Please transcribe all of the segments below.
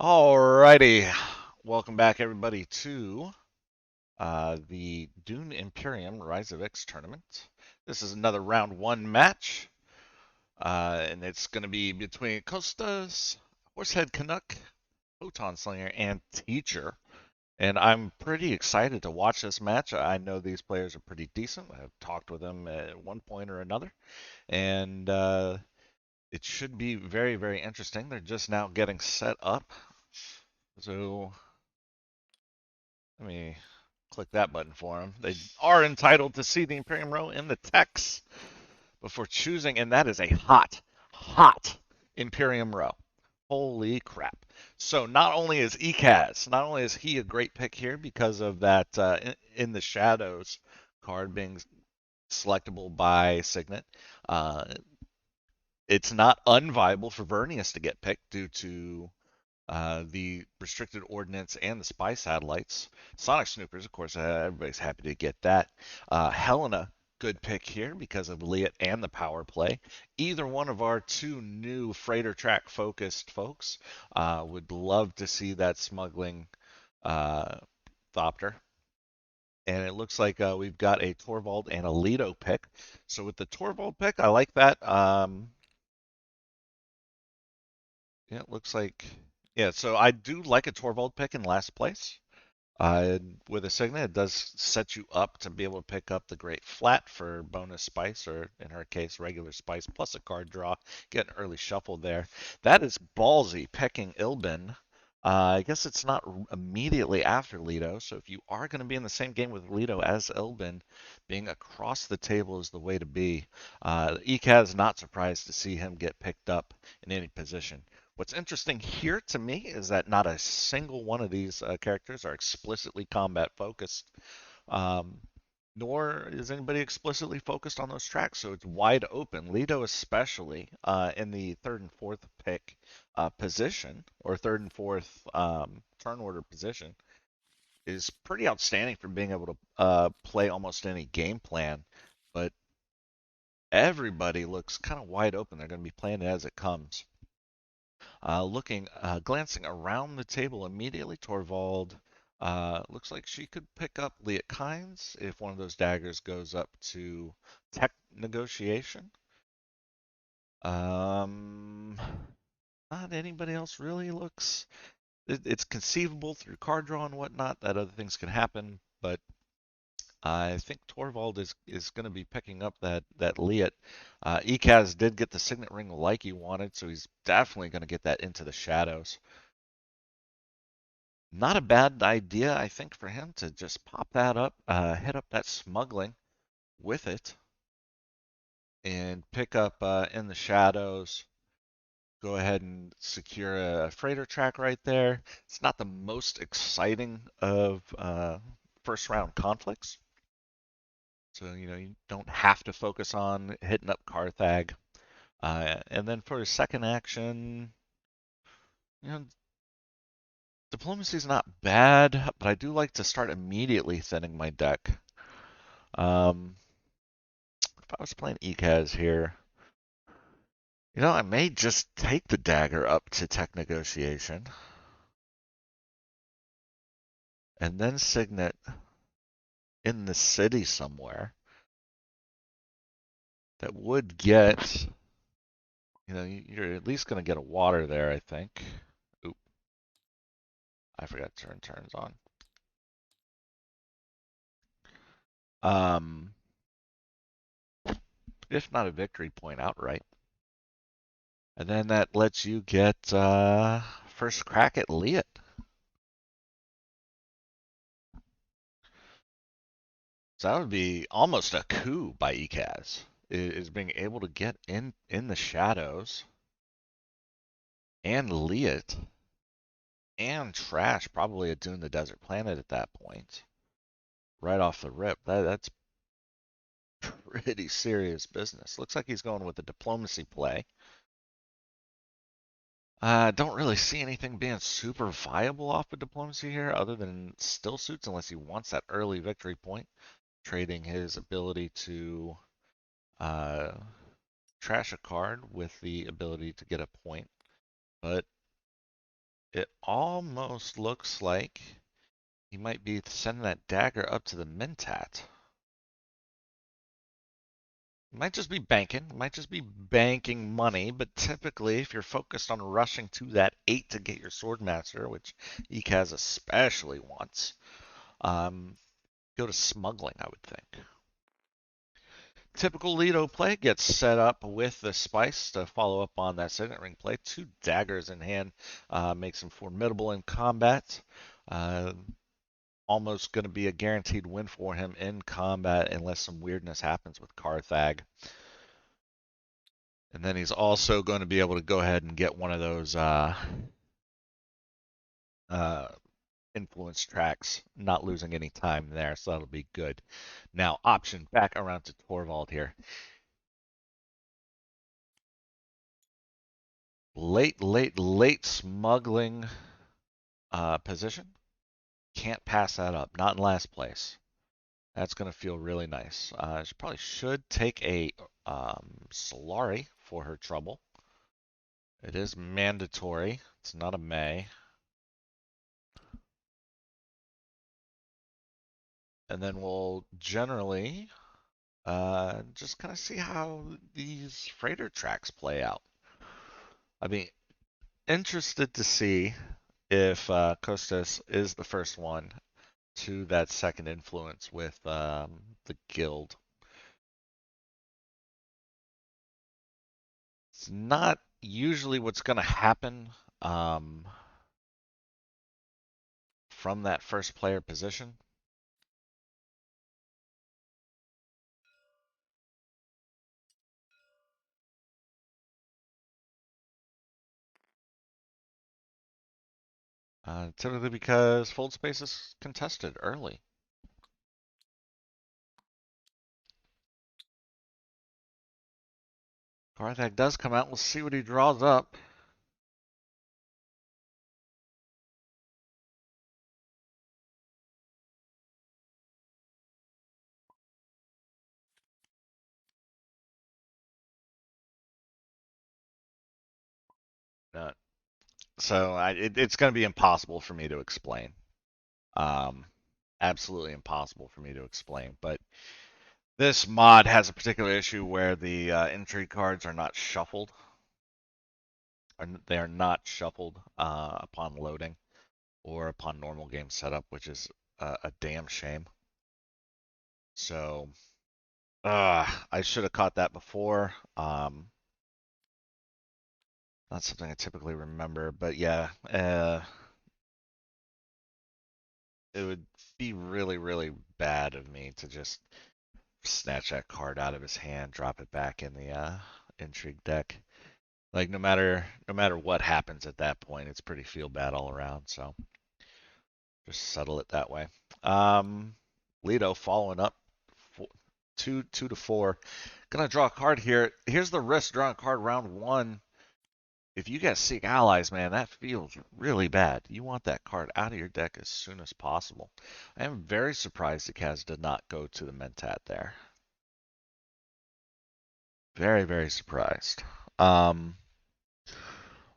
Alrighty, welcome back everybody to the Dune Imperium Rise of X tournament. This is another round one match, and it's going to be between Costas, Horsehead Canuck, Photon Slinger, and Teacher. And I'm pretty excited to watch this match. I know these players are pretty decent. I've talked with them at one point or another, and it should be very, very interesting. They're just now getting set up. So let me click that button for them. They are entitled to see the Imperium row in the text before choosing, and that is a hot, hot Imperium row. Holy crap. So not only is Ekaz, not only is he a great pick here because of that in the shadows card being selectable by Signet, uh, it's not unviable for Vernius to get picked due to the restricted ordnance and the spy satellites. Sonic Snoopers, of course, everybody's happy to get that. Helena, good pick here because of Liat and the power play. Either one of our two new freighter track focused folks would love to see that smuggling uh, Thopter. And it looks like we've got a Torvald and a Leto pick. So with the Torvald pick, I like that. Yeah, it looks like. Yeah, so I do like a Torvald pick in last place. With a Signet, it does set you up to be able to pick up the Great Flat for bonus spice, or in her case, regular spice, plus a card draw. Get an early shuffle there. That is ballsy, picking Ilbin. I guess it's not immediately after Leto, so if you are going to be in the same game with Leto as Ilbin, being across the table is the way to be. Ekaz not surprised to see him get picked up in any position. What's interesting here to me is that not a single one of these characters are explicitly combat focused, um, nor is anybody explicitly focused on those tracks. So it's wide open. Leto, especially in the third and fourth pick position, or third and fourth turn order position, is pretty outstanding for being able to play almost any game plan. But everybody looks kind of wide open. They're going to be playing it as it comes. Glancing around the table immediately, Torvald looks like she could pick up Liat Kynes if one of those daggers goes up to tech negotiation. Um, Not anybody else really looks. It's conceivable through card draw and whatnot that other things can happen, but I think Torvald is going to be picking up that Liat. Ekaz did get the signet ring like he wanted, so he's definitely going to get that into the shadows. Not a bad idea, I think, for him to just pop that up, hit up that smuggling with it, and pick up in the shadows. Go ahead and secure a freighter track right there. It's not the most exciting of first round conflicts. So, you don't have to focus on hitting up Carthag. And then for the second action, you know, diplomacy is not bad, but I do like to start immediately thinning my deck. Um, if I was playing Ekaz here, I may just take the dagger up to tech negotiation and then signet in the city somewhere that would get, you're at least going to get a water there, I think. Oop, I forgot to turn turns on. Um, if not a victory point outright. And then that lets you get first crack at Liat. So that would be almost a coup by Ekaz, is being able to get in the shadows and Liat and trash probably a Dune the Desert Planet at that point. Right off the rip. That's pretty serious business. Looks like he's going with the diplomacy play. Don't really see anything being super viable off of diplomacy here other than still suits unless he wants that early victory point, trading his ability to uh, trash a card with the ability to get a point. But It almost looks like he might be sending that dagger up to the Mentat. Might just be banking, might just be banking money, but typically if you're focused on rushing to that 8 to get your Swordmaster, which Ikaz especially wants, um, go to smuggling, I would think. Typical Lido play gets set up with the spice to follow up on that signet ring play. Two daggers in hand makes him formidable in combat. Uh, Almost going to be a guaranteed win for him in combat unless some weirdness happens with Carthag. And then he's also going to be able to go ahead and get one of those uh, influence tracks, not losing any time there, so that'll be good. Now, option back around to Torvald here. Late smuggling position. Can't pass that up. Not in last place. That's going to feel really nice. She probably should take a Solari for her trouble. It is mandatory. It's not a may. And then we'll generally just kind of see how these freighter tracks play out. I mean, interested to see if Kostas is the first one to that second influence with the guild. It's not usually what's going to happen from that first player position. Typically because fold space is contested early. Carthag does come out. We'll see what he draws up. Uh, it's going to be impossible for me to explain. Um, Absolutely impossible for me to explain. But this mod has a particular issue where the intrigue cards are not shuffled. They are not shuffled upon loading or upon normal game setup, which is a damn shame. So I should have caught that before. Not something I typically remember, but yeah, it would be really, really bad of me to just snatch that card out of his hand, drop it back in the intrigue deck. Like no matter what happens at that point, it's pretty feel bad all around. So just settle it that way. Um, Lido following up, four, 2 to 4. Gonna draw a card here. Here's the risk drawing a card round one. If you get Seek Allies, man, that feels really bad. You want that card out of your deck as soon as possible. I am very surprised the Kaz did not go to the Mentat there. Very, very surprised. Um,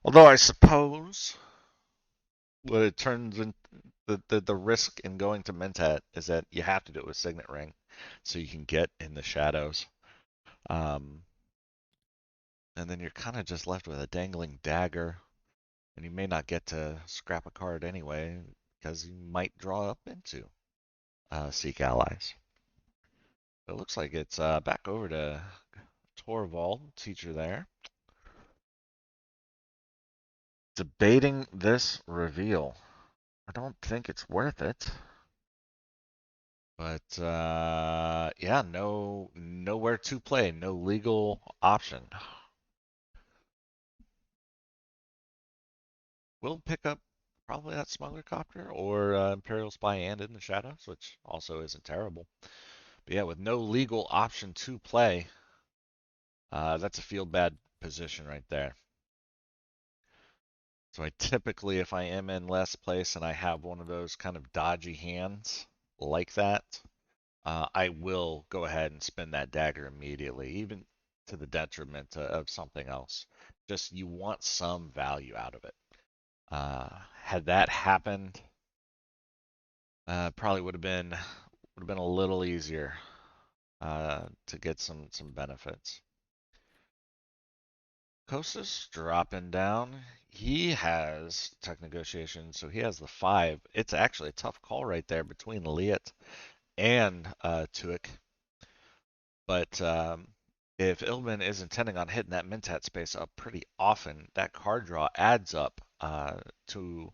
Although I suppose what it turns in the risk in going to Mentat is that you have to do it with Signet Ring so you can get in the shadows. Um, and then you're kind of just left with a dangling dagger, and you may not get to scrap a card anyway because you might draw up into Seek Allies. But it looks like it's back over to Torvald, teacher there, debating this reveal. I don't think it's worth it. But yeah, nowhere to play, no legal option. We'll pick up probably that smuggler copter or Imperial Spy and In the Shadows, which also isn't terrible. But yeah, with no legal option to play, that's a feel bad position right there. So I typically, if I am in last place and I have one of those kind of dodgy hands like that, I will go ahead and spin that dagger immediately, even to the detriment of something else. Just you want some value out of it. Uh, had that happened, probably would have been a little easier to get some benefits. Kostas dropping down. He has tech negotiation, so he has the 5. It's actually a tough call right there between Liat and Tuick. But if Ilman is intending on hitting that Mentat space up pretty often, that card draw adds up to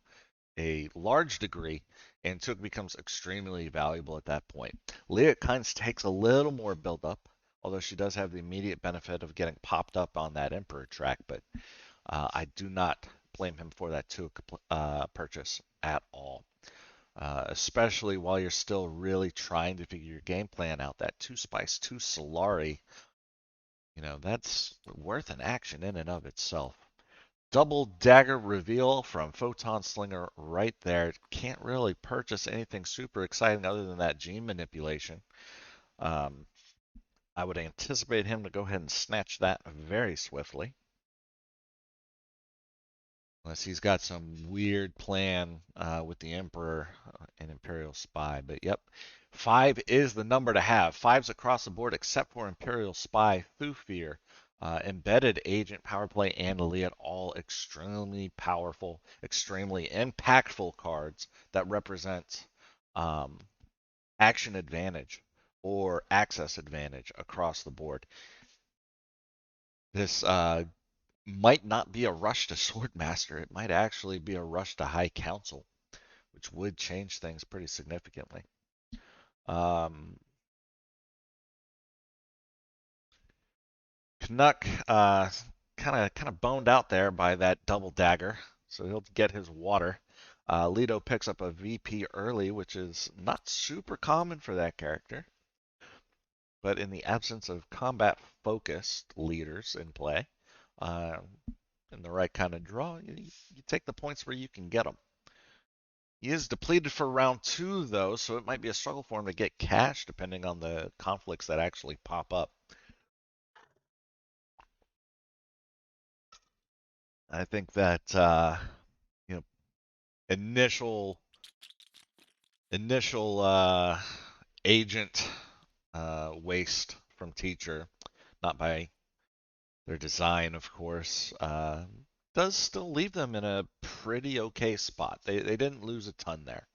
a large degree, and Took becomes extremely valuable at that point. Leah kind of takes a little more build up, although she does have the immediate benefit of getting popped up on that Emperor track, but I do not blame him for that Took purchase at all. Especially while you're still really trying to figure your game plan out. That 2 Spice, 2 Solari, that's worth an action in and of itself. Double dagger reveal from Photon Slinger right there. Can't really purchase anything super exciting other than that gene manipulation. Um, I would anticipate him to go ahead and snatch that very swiftly. Unless he's got some weird plan with the Emperor and Imperial Spy. But yep, 5 is the number to have. 5's across the board except for Imperial Spy, Thufir, Embedded Agent, Power Play, and Elliot, all extremely powerful, extremely impactful cards that represent um, action advantage or access advantage across the board. This might not be a rush to Swordmaster. It might actually be a rush to High Council, which would change things pretty significantly. Um, Canuck kind of boned out there by that double dagger, so he'll get his water. Lido picks up a VP early, which is not super common for that character, but in the absence of combat focused leaders in play, uh, in the right kind of draw, you take the points where you can get them. He is depleted for round 2, though, so it might be a struggle for him to get cash depending on the conflicts that actually pop up. I think that you know initial initial agent waste from teacher, not by their design, of course, does still leave them in a pretty okay spot. They didn't lose a ton there.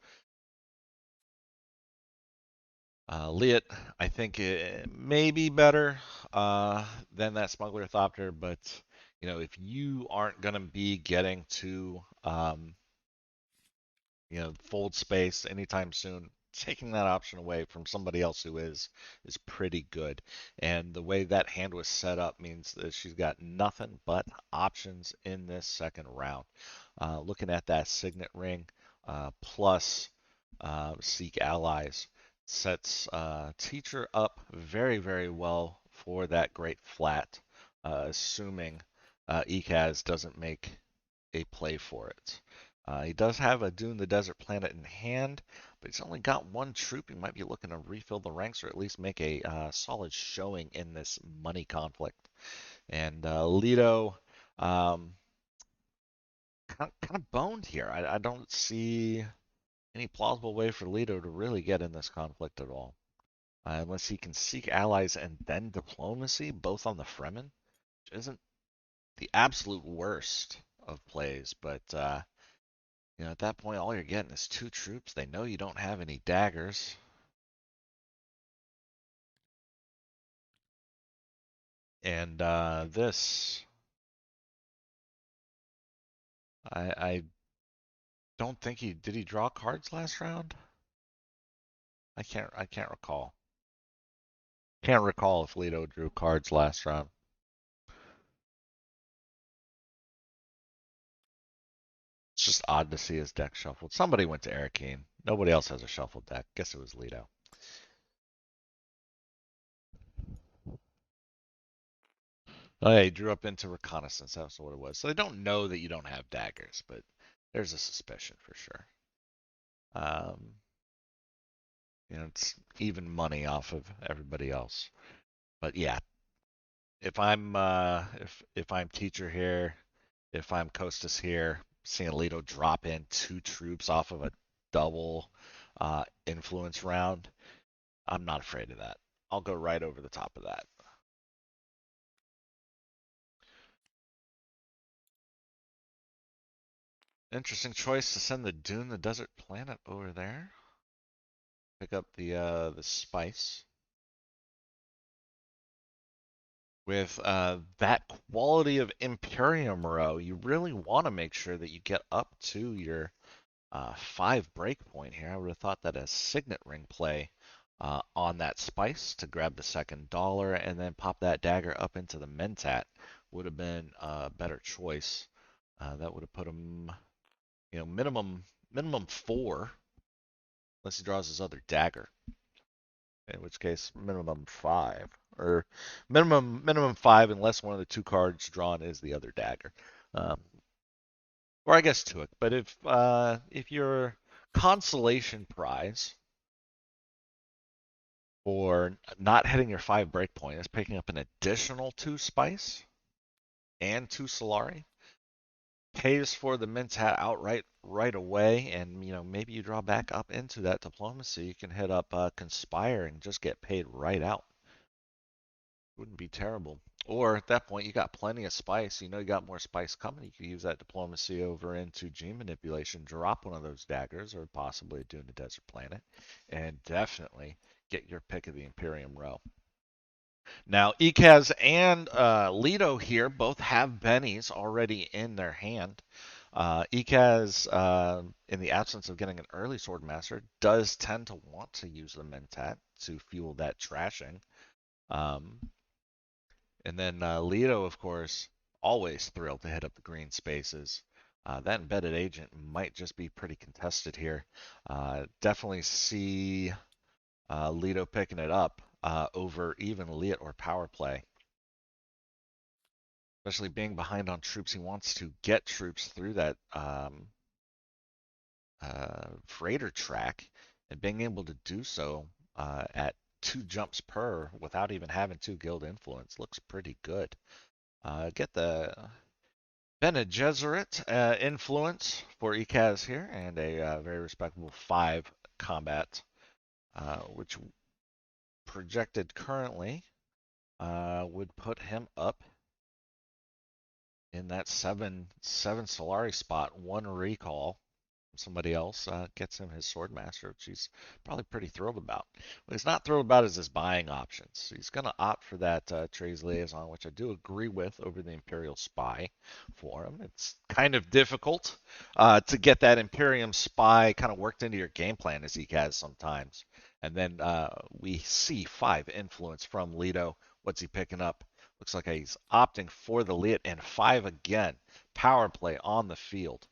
Liat, I think it may be better than that Smuggler Thopter, but if you aren't going to be getting to fold space anytime soon, taking that option away from somebody else who is pretty good. And the way that hand was set up means that she's got nothing but options in this second round. Looking at that Signet Ring plus Seek Allies sets Teacher up very, very well for that great flat, assuming Ekaz doesn't make a play for it. He does have a Dune the Desert Planet in hand, but he's only got 1 troop. He might be looking to refill the ranks or at least make a solid showing in this money conflict. And Lido kind of boned here. I don't see any plausible way for Lido to really get in this conflict at all. Unless he can seek allies and then diplomacy, both on the Fremen, which isn't the absolute worst of plays, but at that point, all you're getting is 2 troops. They know you don't have any daggers. And this, I don't think did he draw cards last round? I can't recall. Can't recall if Leto drew cards last round. It's just odd to see his deck shuffled. Somebody went to Arakeen. Nobody else has a shuffled deck. Guess it was Leto. Oh yeah, he drew up into reconnaissance. That's what it was. So they don't know that you don't have daggers, but there's a suspicion for sure. Um, it's even money off of everybody else. But yeah, if I'm teacher here, if I'm Costas here, seeing Leto drop in 2 troops off of a double influence round. I'm not afraid of that. I'll go right over the top of that. Interesting choice to send the Dune, the desert planet, over there. Pick up the spice. With that quality of Imperium row, you really want to make sure that you get up to your 5 break point here. I would have thought that a signet ring play on that spice to grab the second dollar and then pop that dagger up into the Mentat would have been a better choice. That would have put him, minimum 4, unless he draws his other dagger. In which case minimum 5, or minimum 5 unless one of the 2 cards drawn is the other dagger, um, or I guess Tuick. But if your consolation prize for not hitting your 5 breakpoint is picking up an additional 2 spice and 2 Solari, pays for the Mentat outright right away, and maybe you draw back up into that diplomacy, you can hit up conspire and just get paid right out. Wouldn't be terrible. Or at that point, you got plenty of spice. You got more spice coming. You could use that diplomacy over into gene manipulation, drop one of those daggers, or possibly Dune the Desert Planet, and definitely get your pick of the Imperium row. Now, Ikaz and Leto here both have bennies already in their hand. Ikaz, in the absence of getting an early Swordmaster, does tend to want to use the Mentat to fuel that trashing. Um, And then Leto, of course, always thrilled to hit up the green spaces. That embedded agent might just be pretty contested here. Definitely see Leto picking it up over even Liat or power play. Especially being behind on troops. He wants to get troops through that freighter track, and being able to do so at 2 jumps per without even having 2 guild influence looks pretty good. Get the Bene Gesserit influence for Ikaz here, and a very respectable 5 combat, which projected currently would put him up in that 7 Solari spot, 1 recall. Somebody else gets him his Swordmaster, which he's probably pretty thrilled about. What he's not thrilled about is his buying options. He's going to opt for that Trey's Liaison, which I do agree with, over the Imperial Spy for him. It's kind of difficult to get that Imperium Spy kind of worked into your game plan as he has sometimes. And then we see 5 influence from Leto. What's he picking up? Looks like he's opting for the Liat, and 5 again. Power play on the field.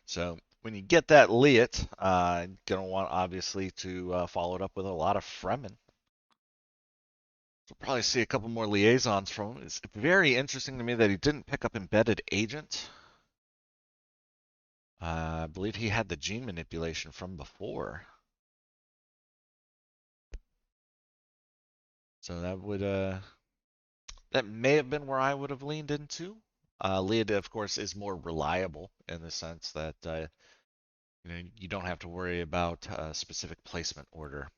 So when you get that Liat, gonna want obviously to follow it up with a lot of Fremen. We'll probably see a couple more liaisons from him. It's very interesting to me that he didn't pick up Embedded Agent. I believe he had the gene manipulation from before. So that may have been where I would have leaned into. Liat, of course, is more reliable in the sense that you don't have to worry about a specific placement order.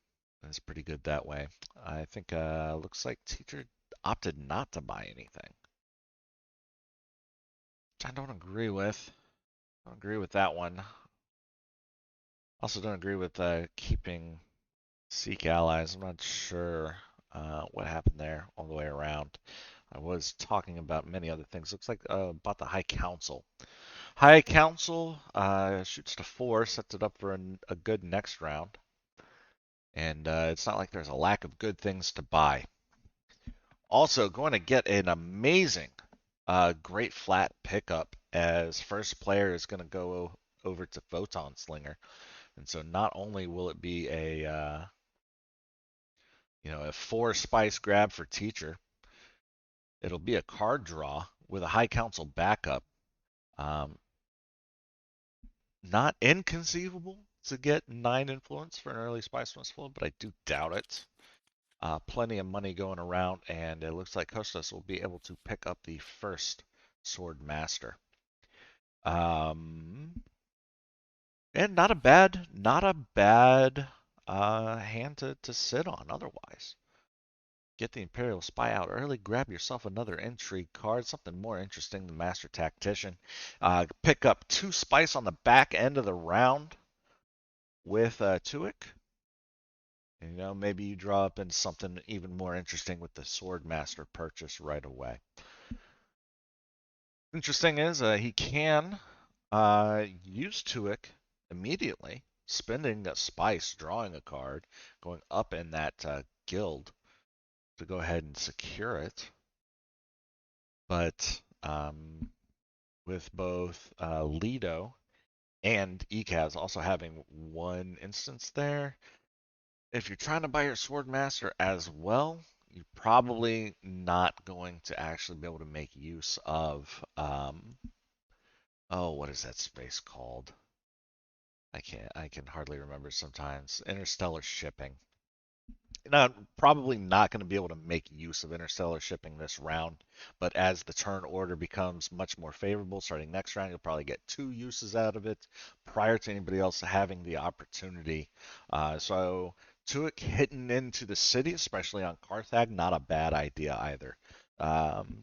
It's pretty good that way. I think looks like teacher opted not to buy anything. Which I don't agree with. I don't agree with that one. Also don't agree with keeping Seek allies. I'm not sure what happened there all the way around. I was talking about many other things. Looks like about the High Council. High Council shoots to 4, sets it up for a good next round. And it's not like there's a lack of good things to buy. Also, going to get an amazing, great flat pickup as first player is going to go over to Photon Slinger. And so not only will it be a 4 spice grab for teacher, it'll be a card draw with a High Council backup. Not inconceivable to get 9 influence for an early Spice Festival, but I do doubt it. Plenty of money going around, and it looks like Kostas will be able to pick up the first Sword Master. Um, and not a bad hand to sit on otherwise. Get the Imperial Spy out early, grab yourself another intrigue card, something more interesting than Master Tactician. Pick up 2 spice on the back end of the round with Tuick. You know, maybe you draw up into something even more interesting with the Swordmaster purchase right away. Interesting is he can use Tuick immediately, spending a spice, drawing a card, going up in that guild to go ahead and secure it. But with both Lido and ECAS also having one instance there, if you're trying to buy your Swordmaster as well, you're probably not going to actually be able to make use of oh, what is that space called? I can hardly remember sometimes. Interstellar shipping. Probably not going to be able to make use of interstellar shipping this round, but as the turn order becomes much more favorable starting next round, you'll probably get 2 uses out of it prior to anybody else having the opportunity. So Tuick hitting into the city, especially on Carthag, not a bad idea either.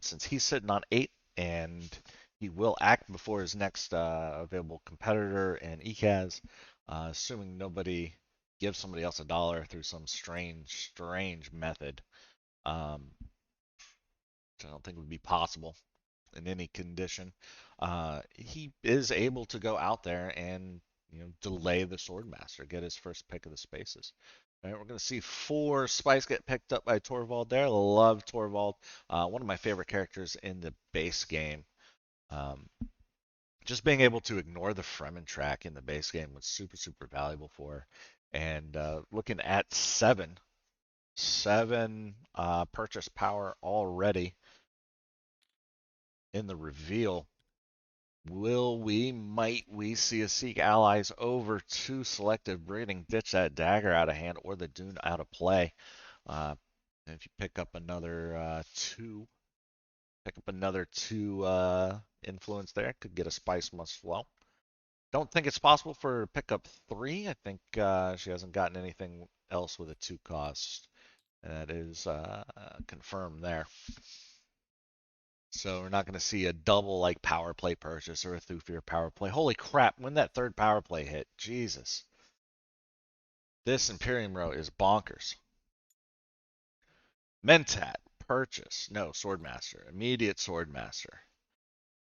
Since he's sitting on 8 and he will act before his next available competitor in ECAS, assuming nobody give somebody else $1 through some strange method. Which I don't think would be possible in any condition. He is able to go out there and delay the Swordmaster, get his first pick of the spaces. All right, we're going to see 4 spice get picked up by Torvald there. Love Torvald. One of my favorite characters in the base game. Um, just being able to ignore the Fremen track in the base game was super valuable for her. And looking at seven purchase power already in the reveal. Might we see a Seek allies over to selective breeding, ditch that dagger out of hand or the Dune out of play? Uh, if you pick up another two influence there, could get a spice must flow. Don't think it's possible for pick up 3. I think she hasn't gotten anything else with a 2 cost. That is confirmed there. So we're not going to see a double like power play purchase or a Thufir power play. Holy crap, when that third power play hit, Jesus. This Imperium row is bonkers. Mentat, purchase. No, Swordmaster. Immediate Swordmaster.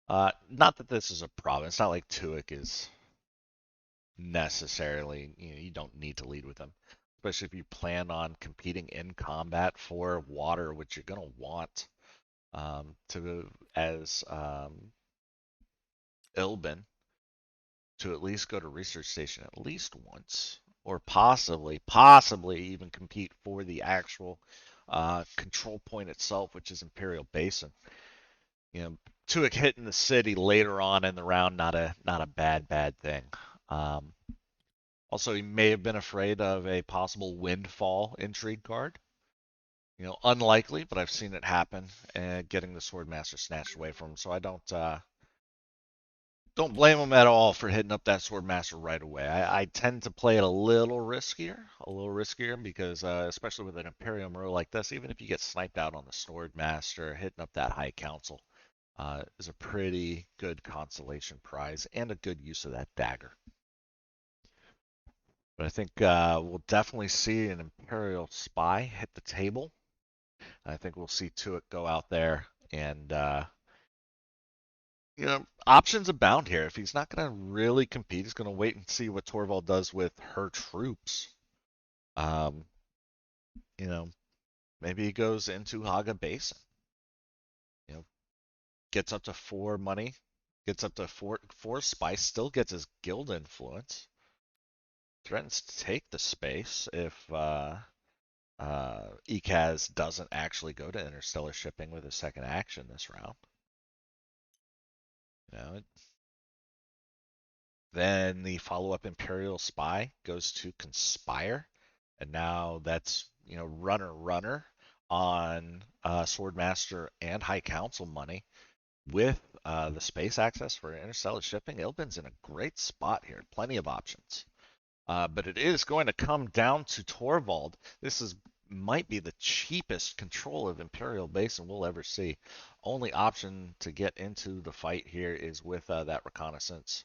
Not that this is a problem. It's not like Tuick is necessarily, you don't need to lead with them. Especially if you plan on competing in combat for water, which you're going to want to as Ilbin to at least go to research station at least once, or possibly even compete for the actual control point itself, which is Imperial Basin. Tuick hitting the city later on in the round, not a bad thing. Um, Also, he may have been afraid of a possible windfall intrigue card. Unlikely, but I've seen it happen, and getting the Swordmaster snatched away from him. So I don't blame him at all for hitting up that Swordmaster right away. I tend to play it a little riskier because especially with an Imperium row like this, even if you get sniped out on the Swordmaster, hitting up that High Council is a pretty good consolation prize and a good use of that dagger. But I think we'll definitely see an Imperial Spy hit the table. I think we'll see Tuick go out there and options abound here. If he's not going to really compete, he's going to wait and see what Torvald does with her troops. Um, you know, maybe he goes into Haga Basin. You know, gets up to 4 money, gets up to four spice, still gets his guild influence. Threatens to take the space if ECAS doesn't actually go to interstellar shipping with a second action this round. You know, Then the follow-up Imperial Spy goes to Conspire, and now that's runner on Swordmaster and High Council money with the space access for interstellar shipping, Ilbin's in a great spot here. Plenty of options. But it is going to come down to Torvald. This is might be the cheapest control of Imperial Basin we'll ever see. Only option to get into the fight here is with that reconnaissance.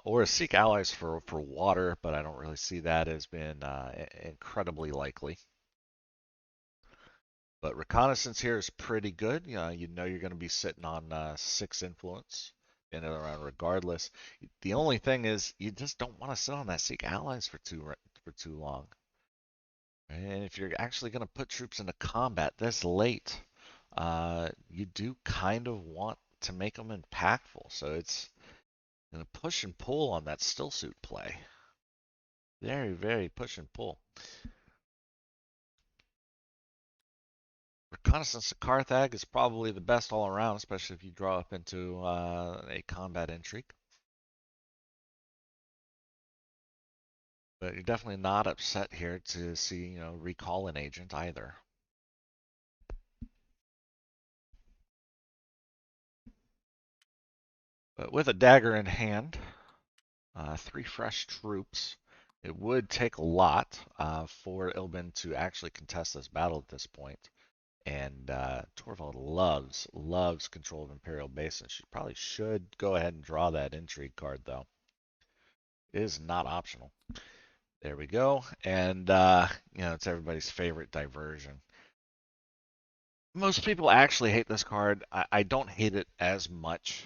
Or seek allies for water, but I don't really see that as being incredibly likely. But reconnaissance here is pretty good. You know you're going to be sitting on 6 influence in and around regardless. The only thing is you just don't want to sit on that seek allies for too long. And if you're actually going to put troops into combat this late, you do kind of want to make them impactful. So it's going to push and pull on that still suit play. Very, very push and pull. Reconnaissance to Carthage is probably the best all around, especially if you draw up into a combat intrigue. But you're definitely not upset here to see, recall an agent either. But with a dagger in hand, 3 fresh troops, it would take a lot for Ilbin to actually contest this battle at this point. And Torvald loves control of Imperial Basin. She probably should go ahead and draw that intrigue card, though. It is not optional. There we go. And, it's everybody's favorite diversion. Most people actually hate this card. I don't hate it as much,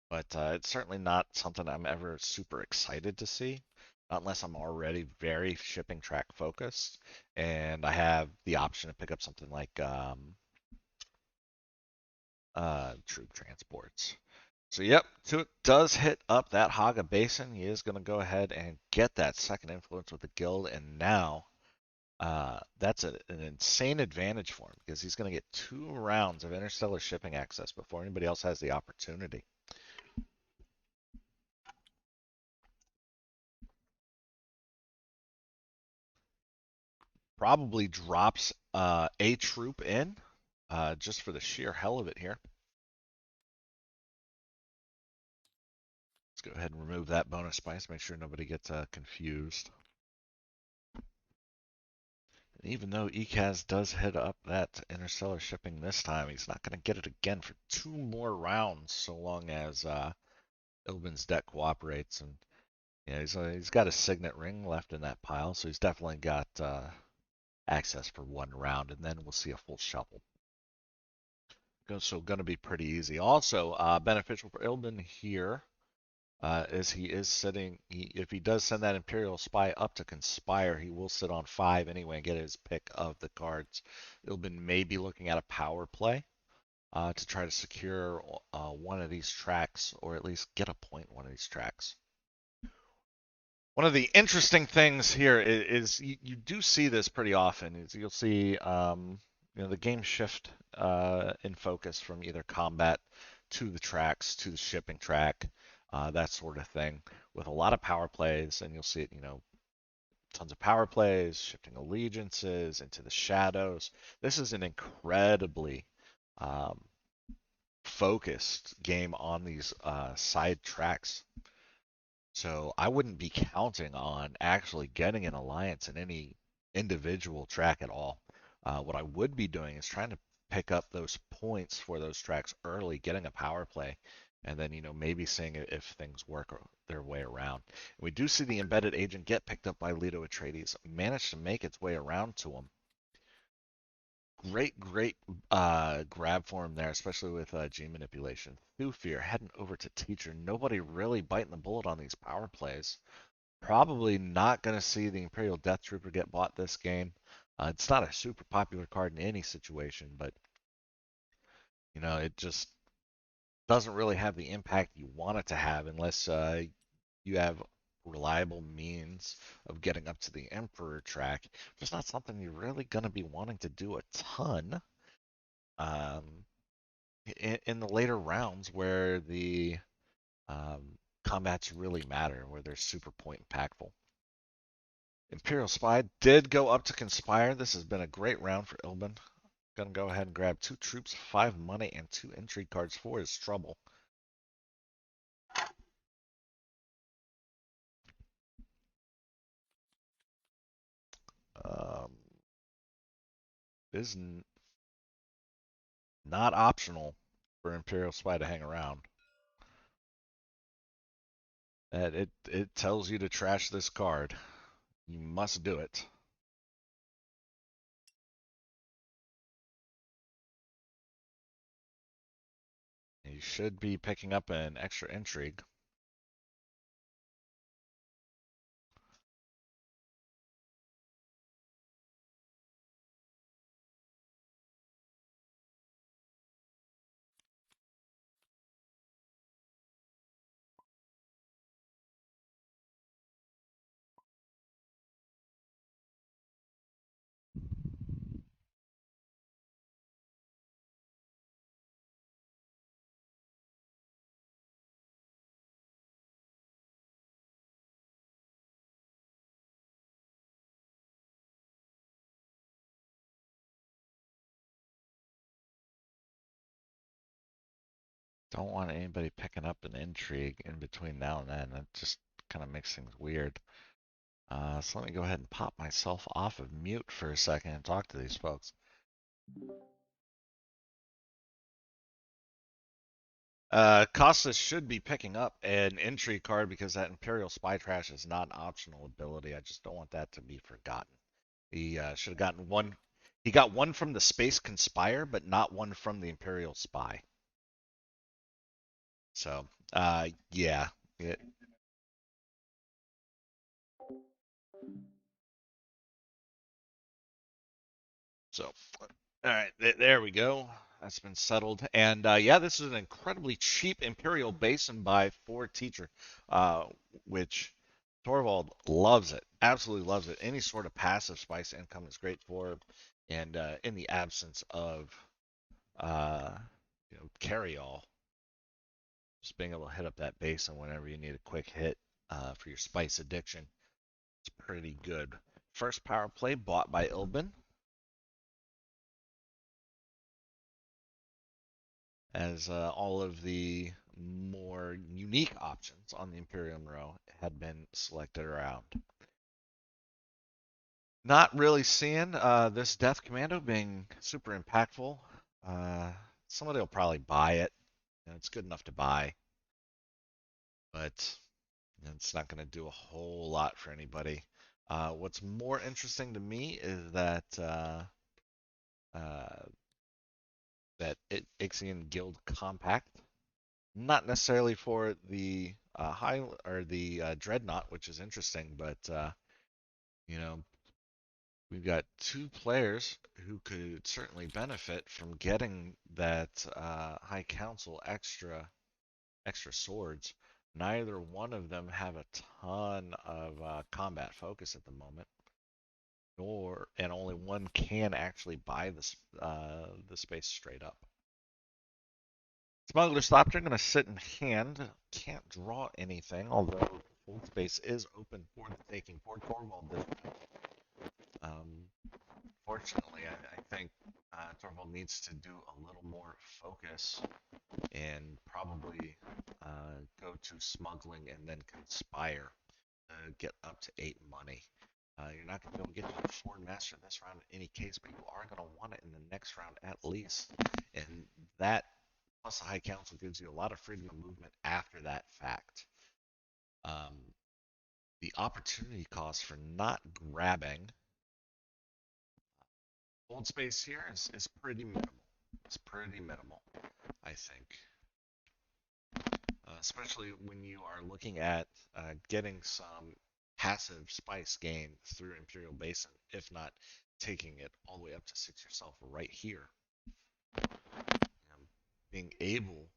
but it's certainly not something I'm ever super excited to see, unless I'm already very shipping track focused and I have the option to pick up something like troop transports. So yep, Tuick does hit up that Haga Basin. He is going to go ahead and get that second influence with the guild, and now that's an insane advantage for him because he's going to get 2 rounds of interstellar shipping access before anybody else has the opportunity. Probably drops a troop in just for the sheer hell of it here. Let's go ahead and remove that bonus spice, make sure nobody gets confused. And even though ECAS does hit up that interstellar shipping this time, he's not going to get it again for 2 more rounds so long as Ilbin's deck cooperates. And he's got a signet ring left in that pile, so he's definitely got access for 1 round, and then we'll see a full shuffle. So going to be pretty easy. Also beneficial for Ilbin here is he is sitting. If he does send that Imperial Spy up to Conspire, he will sit on 5 anyway and get his pick of the cards. Ilbin may be looking at a power play to try to secure one of these tracks, or at least get a point one of these tracks. One of the interesting things here is you do see this pretty often. Is you'll see the game shift in focus from either combat to the tracks to the shipping track, that sort of thing, with a lot of power plays, and you'll see it, tons of power plays, shifting allegiances into the shadows. This is an incredibly focused game on these side tracks. So I wouldn't be counting on actually getting an alliance in any individual track at all. What I would be doing is trying to pick up those points for those tracks early, getting a power play, and then maybe seeing if things work their way around. And we do see the embedded agent get picked up by Leto Atreides, manage to make its way around to him. Great grab for him there, especially with G manipulation. Thufir heading over to Teacher. Nobody really biting the bullet on these power plays. Probably not going to see the Imperial Death Trooper get bought this game. It's not a super popular card in any situation, but it just doesn't really have the impact you want it to have unless you have reliable means of getting up to the Emperor track. Just not something you're really going to be wanting to do a ton um, in the later rounds where the combats really matter, where they're super point impactful. Imperial Spy did go up to Conspire. This has been a great round for Ilbin. Gonna go ahead and grab 2 troops, 5 money, and 2 intrigue cards for his trouble. Um, is not optional for Imperial Spy to hang around. That it tells you to trash this card. You must do it. You should be picking up an extra intrigue. Don't want anybody picking up an intrigue in between now and then. That just kind of makes things weird. So let me go ahead and pop myself off of mute for a second and talk to these folks. Costas should be picking up an intrigue card because that Imperial Spy Trash is not an optional ability. I just don't want that to be forgotten. He should have gotten one. He got one from the Space Conspire, but not one from the Imperial Spy. So, yeah. It, so, all right, there we go. That's been settled. And yeah, this is an incredibly cheap Imperial Basin buy for Teacher, uh, which Torvald loves it. Absolutely loves it. Any sort of passive spice income is great for, and in the absence of uh, carry all, just being able to hit up that basin whenever you need a quick hit for your spice addiction, it's pretty good. First power play bought by Ilbin, as all of the more unique options on the Imperium row had been selected around. Not really seeing this Death Commando being super impactful. Uh, Somebody will probably buy it. It's good enough to buy, but it's not going to do a whole lot for anybody. What's more interesting to me is uh, that Ixion Guild Compact, not necessarily for the high or the Dreadnought, which is interesting, but you know, we've got 2 players who could certainly benefit from getting that High Council extra swords. Neither one of them have a ton of combat focus at the moment, nor and only one can actually buy the space straight up. Smuggler's Thopter going to sit in hand. Can't draw anything, although hold space is open for the taking for Torvald this round. Fortunately, I think Torvald needs to do a little more focus and probably go to smuggling and then conspire to get up to 8 money. You're not going to be able to get to the Sword Master this round in any case, but you are going to want it in the next round at least. And that plus the High Council gives you a lot of freedom of movement after that fact. Um, the opportunity cost for not grabbing old space here is pretty minimal. It's pretty minimal, I think. Especially when you are looking at getting some passive spice gain through Imperial Basin, if not taking it all the way up to 6 yourself right here. Being able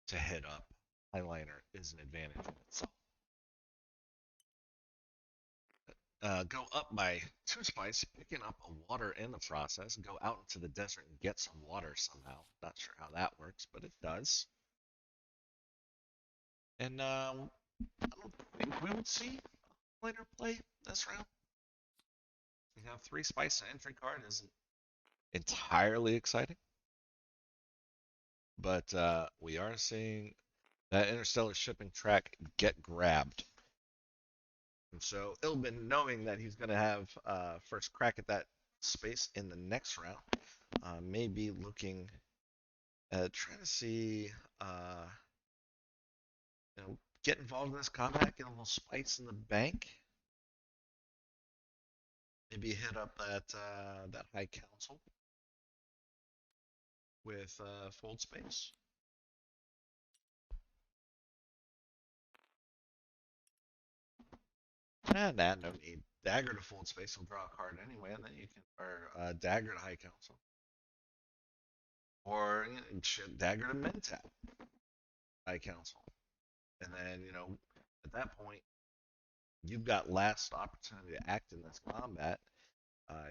to hit up Highliner is an advantage in itself. Go up by 2 spice, picking up a water in the process, go out into the desert and get some water somehow. Not sure how that works, but it does. And I don't think we would see later play this round. You have 3 spice and entry card isn't entirely exciting, but we are seeing that interstellar shipping track get grabbed. And so Ilbin, knowing that he's going to have first crack at that space in the next round, may be looking at trying to see, uh, get involved in this combat, get a little spice in the bank. Maybe hit up that high council with fold space. Nah, no need. Dagger to fold space will draw a card anyway, and then you can, or dagger to high council, or dagger to mentat high council, and then at that point you've got last opportunity to act in this combat.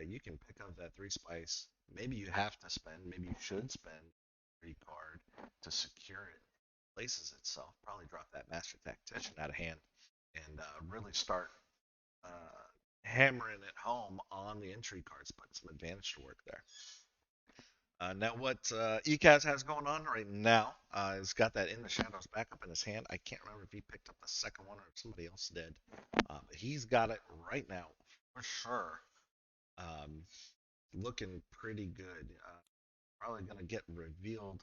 You can pick up that three spice. Maybe you have to spend. Maybe you should spend three card to secure it. Places itself. Probably drop that master tactician out of hand and really start uh, hammering it home on the entry cards. Put some advantage to work there. Now, what ECAS has going on right now is got that in the shadows back up in his hand. I can't remember if he picked up the second one or if somebody else did, but he's got it right now for sure. Um, Looking pretty good. Probably going to get revealed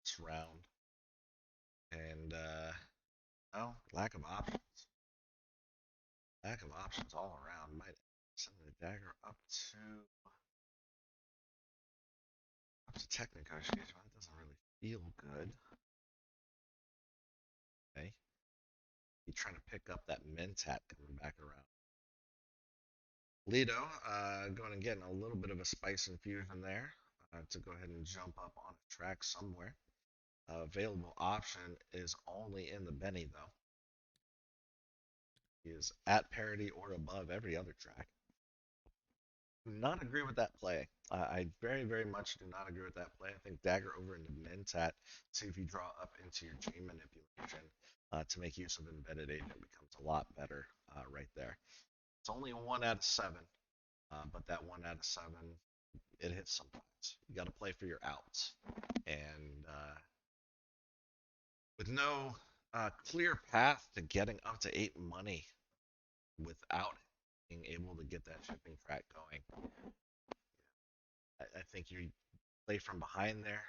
this round. And, well, lack of options. Lack of options all around. Might send the dagger up to tech negotiation. That doesn't really feel good. Okay. He's trying to pick up that mentat coming back around. Lido, going and getting a little bit of a spice infusion there to go ahead and jump up on a track somewhere. Available option is only in the Benny, though. He is at parity or above every other track. Do not agree with that play. I very, very much do not agree with that play. I think dagger over into Mentat, see if you draw up into your chain manipulation to make use of embedded agent becomes a lot better right there. It's only a 1 out of 7, but that 1 out of 7, it hits sometimes. You got to play for your outs. And with no clear path to getting up to 8 money without being able to get that shipping track going, I think you play from behind there.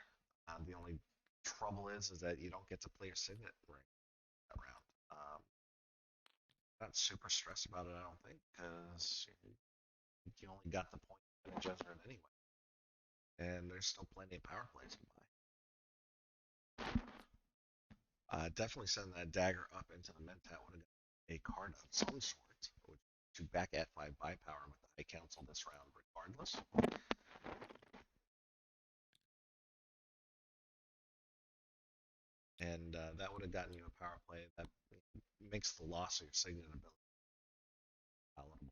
The only trouble is that you don't get to play your signet ring that round. Not super stressed about it, I don't think, because you only got the point in Jezreel anyway, and there's still plenty of power plays to buy. Definitely send that dagger up into the Mentat would have got a card of some sort, which to back at 5 buy power with the High Council this round, regardless. And that would have gotten you a power play that makes the loss of your signet ability palatable.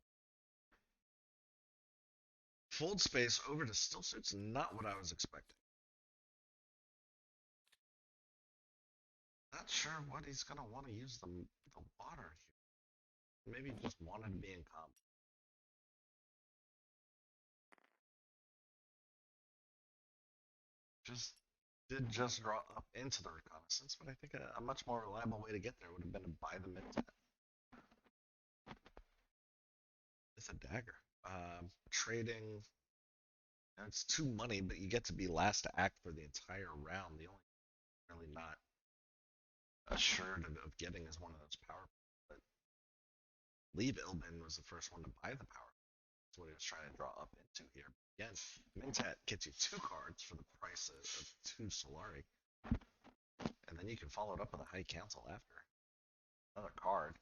Fold space over to still suits not what I was expecting. Not sure what he's gonna want to use the water here. Maybe he just wanted to be in combat. Just did just draw up into the reconnaissance, but I think a much more reliable way to get there would have been to buy the mid with a dagger. Trading, it's 2 money, but you get to be last to act for the entire round. The only really not assured of getting is one of those power. But Leave Ilbin was the first one to buy the power. That's what he was trying to draw up into here. Again, Mentat gets you 2 cards for the price of 2 Solari. And then you can follow it up with a High Council after. Another card.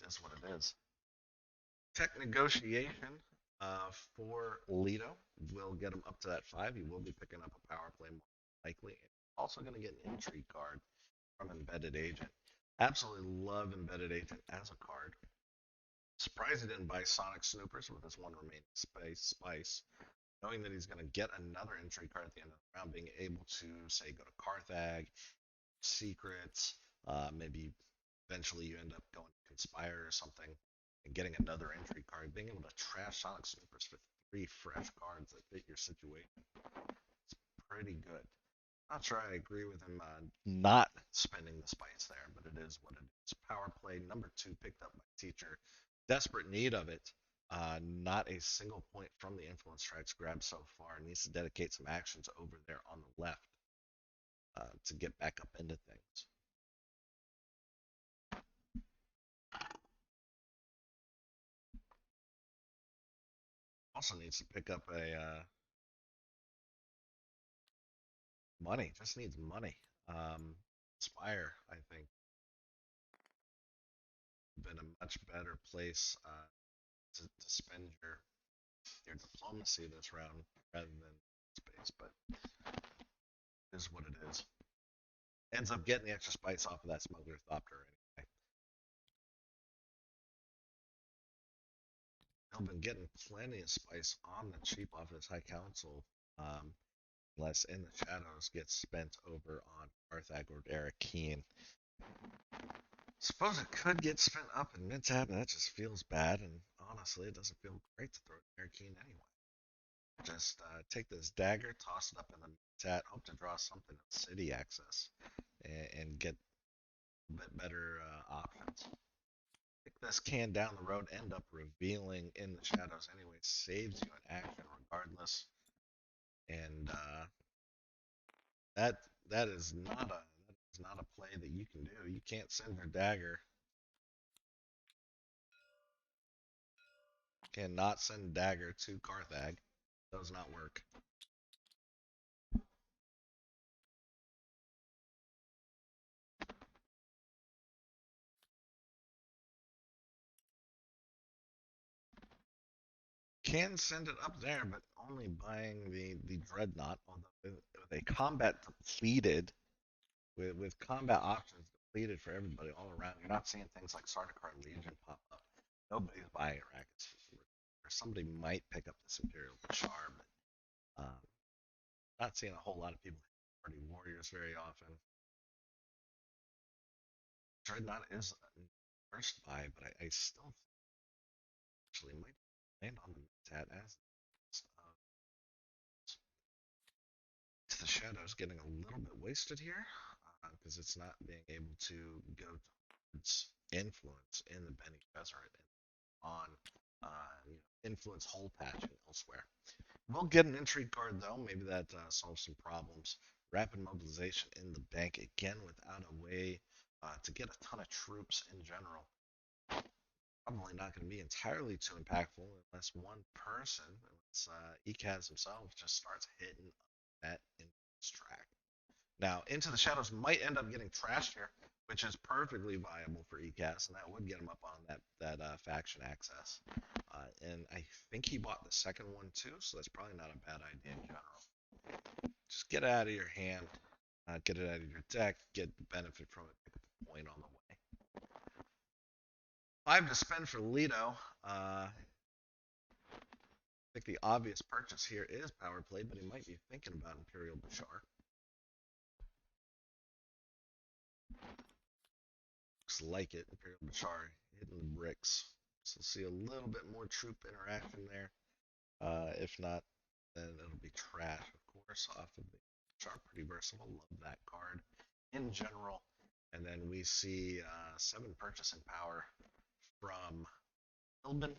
It is what it is. Tech negotiation for Lido will get him up to that 5. He will be picking up a power play more likely. Also going to get an intrigue card from Embedded Agent. Absolutely love Embedded Agent as a card. Surprised he didn't buy Sonic Snoopers with his 1 remaining spice. Knowing that he's going to get another intrigue card at the end of the round, being able to, say, go to Carthag, Secrets, maybe eventually you end up going to Conspire or something. and getting another entry card, being able to trash Sonic Snoopers for 3 fresh cards that fit your situation. It's pretty good. Not sure I agree with him not spending the spice there, but it is what it is. Power play number 2 picked up by Teacher. Desperate need of it. Not a single point from the influence tracks grabbed so far. Needs to dedicate some actions over there on the left to get back up into things. Also needs to pick up a money. Just needs money. Spire, I think, been a much better place to spend your diplomacy this round rather than space, but it is what it is. Ends up getting the extra spice off of that smuggler thopter anyway. He'll been getting plenty of spice on the cheap off his high council, unless in the shadows gets spent over on Arthag or Eric Keen. Suppose it could get spent up in mid tab, and that just feels bad. And honestly, it doesn't feel great to throw Eric Keen anyway. Just take this dagger, toss it up in the tat, hope to draw something in city access, and get a bit better options. Kick this can down the road, end up revealing in the shadows anyway, saves you an action regardless, and that that is not a play that you can do. You can't send your dagger. Cannot send dagger to Carthag. Does not work. Can send it up there, but only buying the dreadnought. Although with a combat depleted, with combat options depleted for everybody all around, you're not seeing things like Sardaukar Legion pop up. Nobody's buying Rackets. Or somebody might pick up this Imperial Bashar, but not seeing a whole lot of people party warriors very often. Dreadnought is a first buy, but I still actually might land on the Tat as the shadows getting a little bit wasted here because it's not being able to go towards influence in the Benny Gesserit and on influence hole patching elsewhere. We'll get an intrigue card though. Maybe that solves some problems. Rapid mobilization in the bank again without a way to get a ton of troops in general. Probably not going to be entirely too impactful unless one person, unless Ekaz himself, just starts hitting that influence track. Now, Into the Shadows might end up getting trashed here, which is perfectly viable for ECAS, and that would get him up on that faction access. And I think he bought the second one too, so that's probably not a bad idea in general. Just get it out of your hand, get it out of your deck, get the benefit from it, pick up a point on the way. 5 to spend for Leto. I think the obvious purchase here is power play, but he might be thinking about Imperial Bashar. Looks like it. Imperial Bashar hitting the bricks. So see a little bit more troop interaction there. If not, then it'll be trash, of course, off of the Bashar. Pretty versatile. Love that card in general. And then we see 7 purchasing power from Ilbin.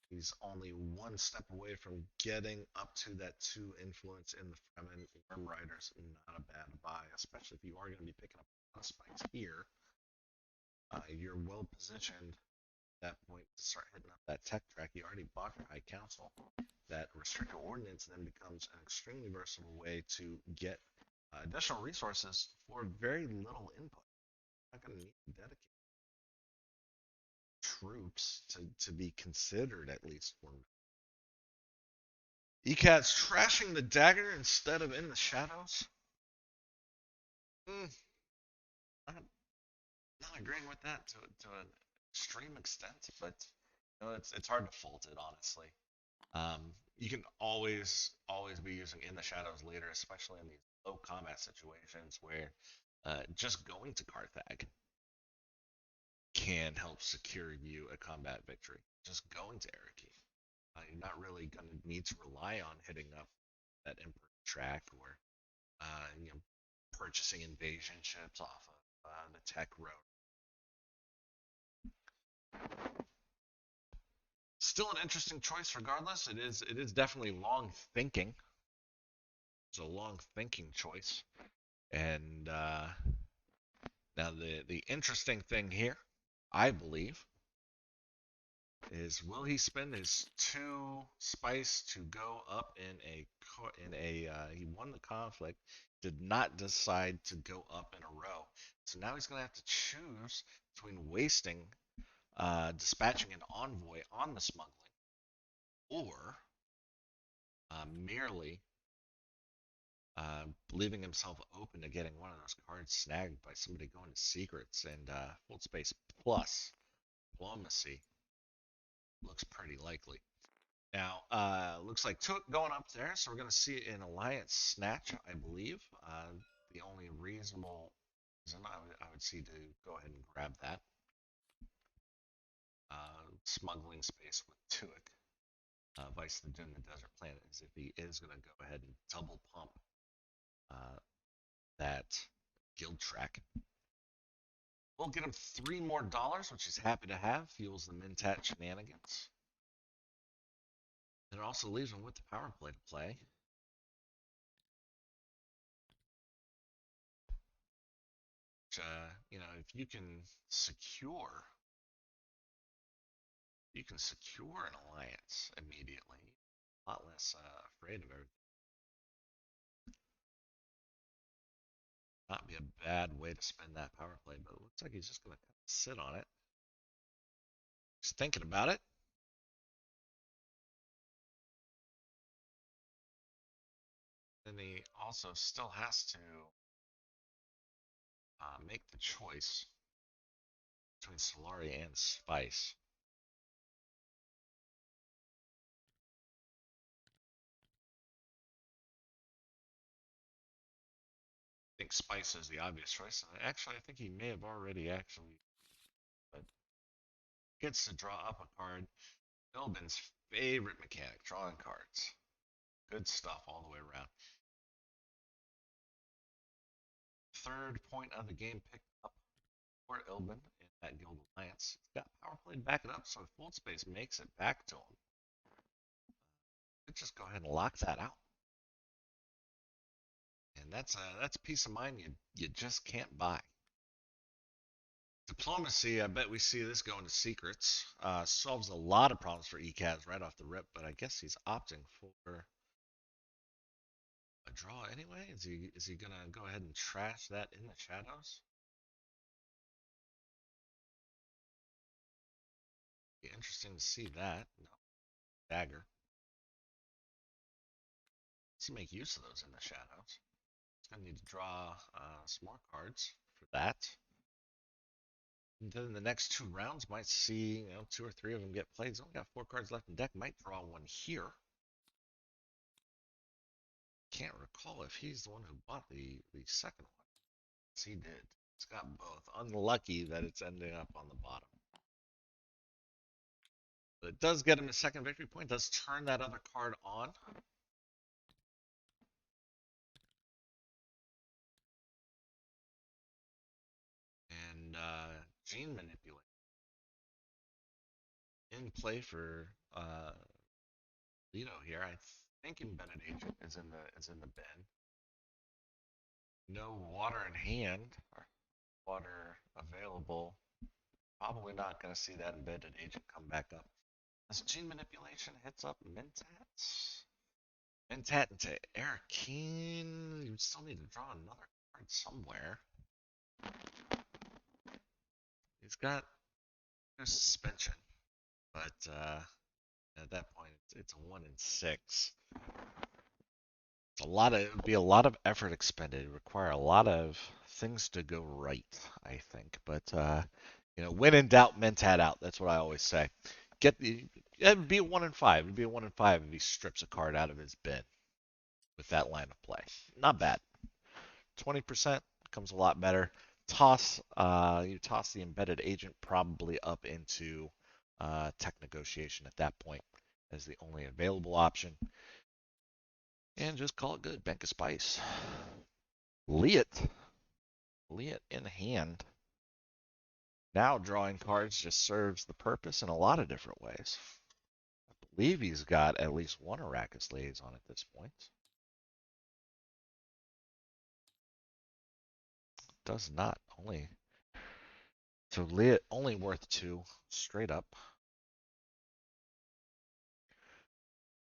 He's only one step away from getting up to that 2 influence in the Fremen Worm Riders. Not a bad buy, especially if you are going to be picking up a lot of spikes here. You're well positioned at that point to start hitting up that tech track. You already bought your High Council. That restricted ordnance then becomes an extremely versatile way to get additional resources for very little input. You're not going to need to dedicate troops to be considered at least for ECAT's trashing the dagger instead of in the shadows. Mm, not, not agreeing with that to an extreme extent, but it's hard to fault it honestly. You can always be using in the shadows later, especially in these low combat situations where just going to Carthag can help secure you a combat victory. Just going to Eriki. You're not really going to need to rely on hitting up that Emperor track or you know, purchasing invasion ships off of the tech road. Still an interesting choice, regardless. It is definitely long thinking. It's a long thinking choice, and now the interesting thing here, I believe, is will he spend his 2 spice to go up in a he won the conflict, did not decide to go up in a row. So now he's gonna have to choose between wasting dispatching an envoy on the smuggling or merely leaving himself open to getting one of those cards snagged by somebody going to secrets and full space plus diplomacy looks pretty likely. Now, looks like Took going up there, so we're going to see an alliance snatch, I believe. The only reasonable reason I would see to go ahead and grab that smuggling space with Tuick, Vice the Dune, the Desert Planet, is if he is going to go ahead and double pump uh, that guild track. We'll get him $3 more, which he's happy to have. Fuels the Mintat shenanigans. And it also leaves him with the power play to play. Which, if you can secure an alliance immediately. A lot less afraid of everything. Not be a bad way to spend that power play, but it looks like he's just going to sit on it. He's thinking about it. And he also still has to make the choice between Solari and Spice. I think Spice is the obvious choice. Actually, I think he may have already but gets to draw up a card. Bilbin's favorite mechanic, drawing cards. Good stuff all the way around. Third point of the game picked up for Ilbin in that Guild Alliance. He's got power play to back it up, so if Full Space makes it back to him, could just go ahead and lock that out. And that's peace of mind you just can't buy. Diplomacy, I bet we see this going to secrets. Solves a lot of problems for ECAS right off the rip, but I guess he's opting for a draw anyway. Is he gonna go ahead and trash that in the shadows? Be interesting to see that. No dagger. Let's make use of those in the shadows. He's gonna need to draw some more cards for that. And then the next 2 rounds might see 2 or 3 of them get played. He's only got 4 cards left in deck. Might draw one here. Can't recall if he's the one who bought the second one. Yes, he did. It's got both. Unlucky that it's ending up on the bottom. But it does get him a second victory point. Does turn that other card on. And gene manipulate in play for Lido here. I think embedded agent is in the bin. No water in hand, or water available. Probably not going to see that embedded agent come back up. As gene manipulation hits up Mentats. Mentat into Arakeen. You still need to draw another card somewhere. He's got no suspension, but at that point, it's a 1 in 6. It would be a lot of effort expended. It would require a lot of things to go right, I think. But when in doubt, Mentat out. That's what I always say. It'd be a 1 in 5. It'd be a 1 in 5 if he strips a card out of his bin with that line of play. Not bad. 20% becomes a lot better. toss the embedded agent probably up into tech negotiation at that point as the only available option, and just call it good. Bank of Spice. Liet. Liet in hand. Now drawing cards just serves the purpose in a lot of different ways. I believe he's got at least one Arrakis liaison at this point. Does not. Only so Liet only worth two straight up.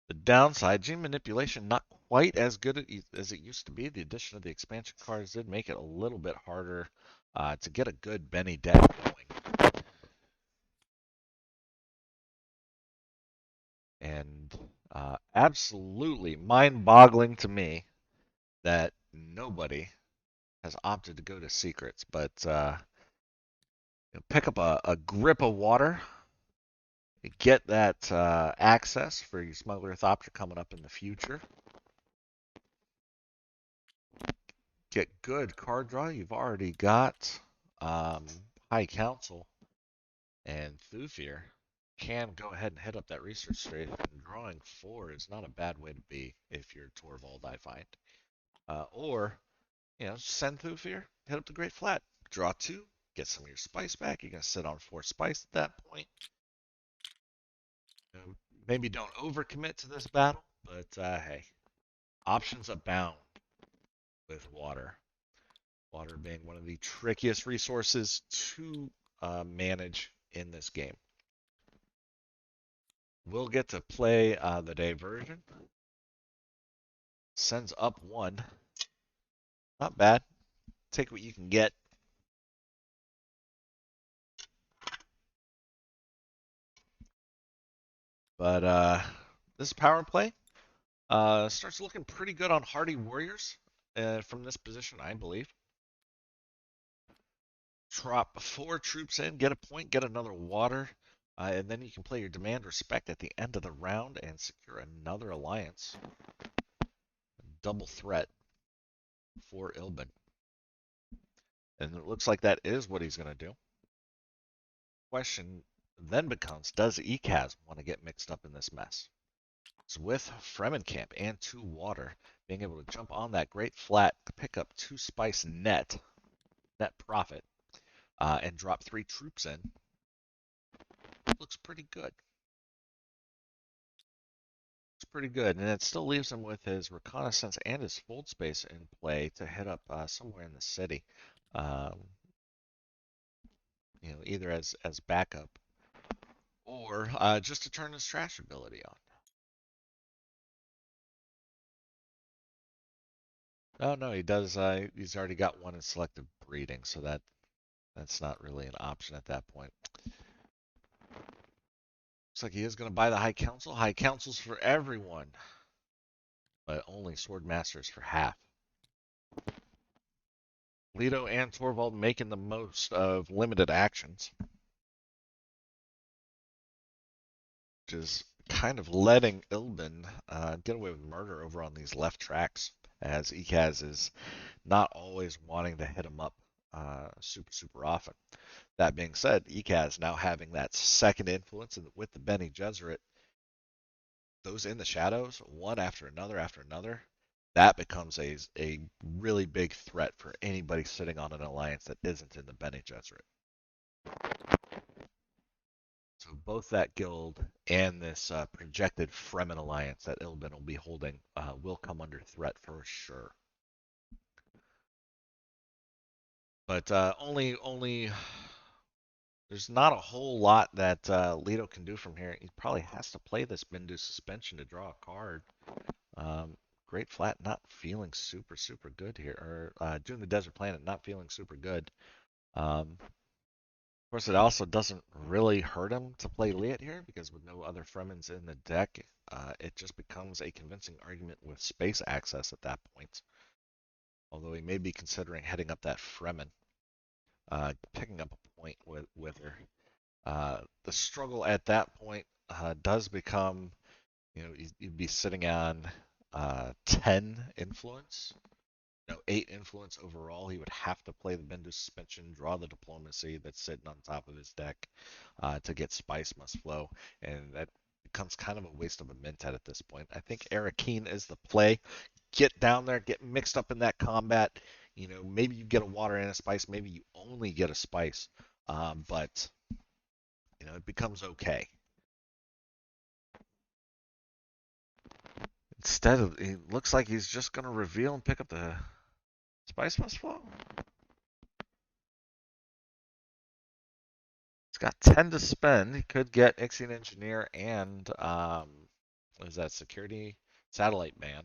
The downside, gene manipulation not quite as good as it used to be. The addition of the expansion cards did make it a little bit harder to get a good Benny deck going. And absolutely mind-boggling to me that nobody has opted to go to secrets, but pick up a grip of water, get that access for your smuggler Thopter coming up in the future. Get good card draw. You've already got um, High Council and Thufir. Can go ahead and hit up that research straight. And drawing four is not a bad way to be if you're Torvald, I find. Or, send Thufir, hit up the Great Flat, draw two, get some of your spice back. You're going to sit on four spice at that point. Maybe don't overcommit to this battle, but hey, options abound with water. Water being one of the trickiest resources to manage in this game. We'll get to play the diversion. Sends up one. Not bad. Take what you can get. But this power play starts looking pretty good on Hardy Warriors from this position, I believe. Drop four troops in, get a point, get another water, and then you can play your Demand Respect at the end of the round and secure another alliance. Double threat for Ilbin. And it looks like that is what he's going to do. Question then becomes, does Ekaz want to get mixed up in this mess? So with Fremenkamp and two water, being able to jump on that great flat, pick up two spice net profit, and drop three troops in, looks pretty good. It's pretty good, and it still leaves him with his reconnaissance and his fold space in play to hit up somewhere in the city, um, either as backup or just to turn his trash ability on. Oh no, he does. He's already got one in selective breeding, so that's not really an option at that point. Looks like he is going to buy the High Council. High Council's for everyone, but only Sword Masters for half. Leto and Torvald making the most of limited actions, which is kind of letting Ilbin get away with murder over on these left tracks, as Ekaz is not always wanting to hit him up super often. That being said, Ekaz now having that second influence with the Bene Gesserit, those in the shadows, one after another, that becomes a really big threat for anybody sitting on an alliance that isn't in the Bene Gesserit. So both that guild and this projected Fremen alliance that Ilbin will be holding will come under threat for sure. But only there's not a whole lot that Leto can do from here. He probably has to play this Bindu suspension to draw a card. Great Flat not feeling super good here, or Dune the Desert Planet not feeling super good. Of course, it also doesn't really hurt him to play Liet here because with no other Fremens in the deck, it just becomes a convincing argument with space access at that point. Although he may be considering heading up that Fremen, picking up a point with her. The struggle at that point does become, you'd be sitting on 10 influence 8 influence overall, he would have to play the Bendu suspension, draw the diplomacy that's sitting on top of his deck to get Spice Must Flow, and that becomes kind of a waste of a Mentat at this point. I think Arakeen is the play. Get down there, get mixed up in that combat. Maybe you get a water and a spice, maybe you only get a spice, but it becomes okay. Instead of, it looks like he's just gonna reveal and pick up the Spice Must Flow. He's got 10 to spend. He could get Ixion Engineer and what is that? Security Satellite Ban.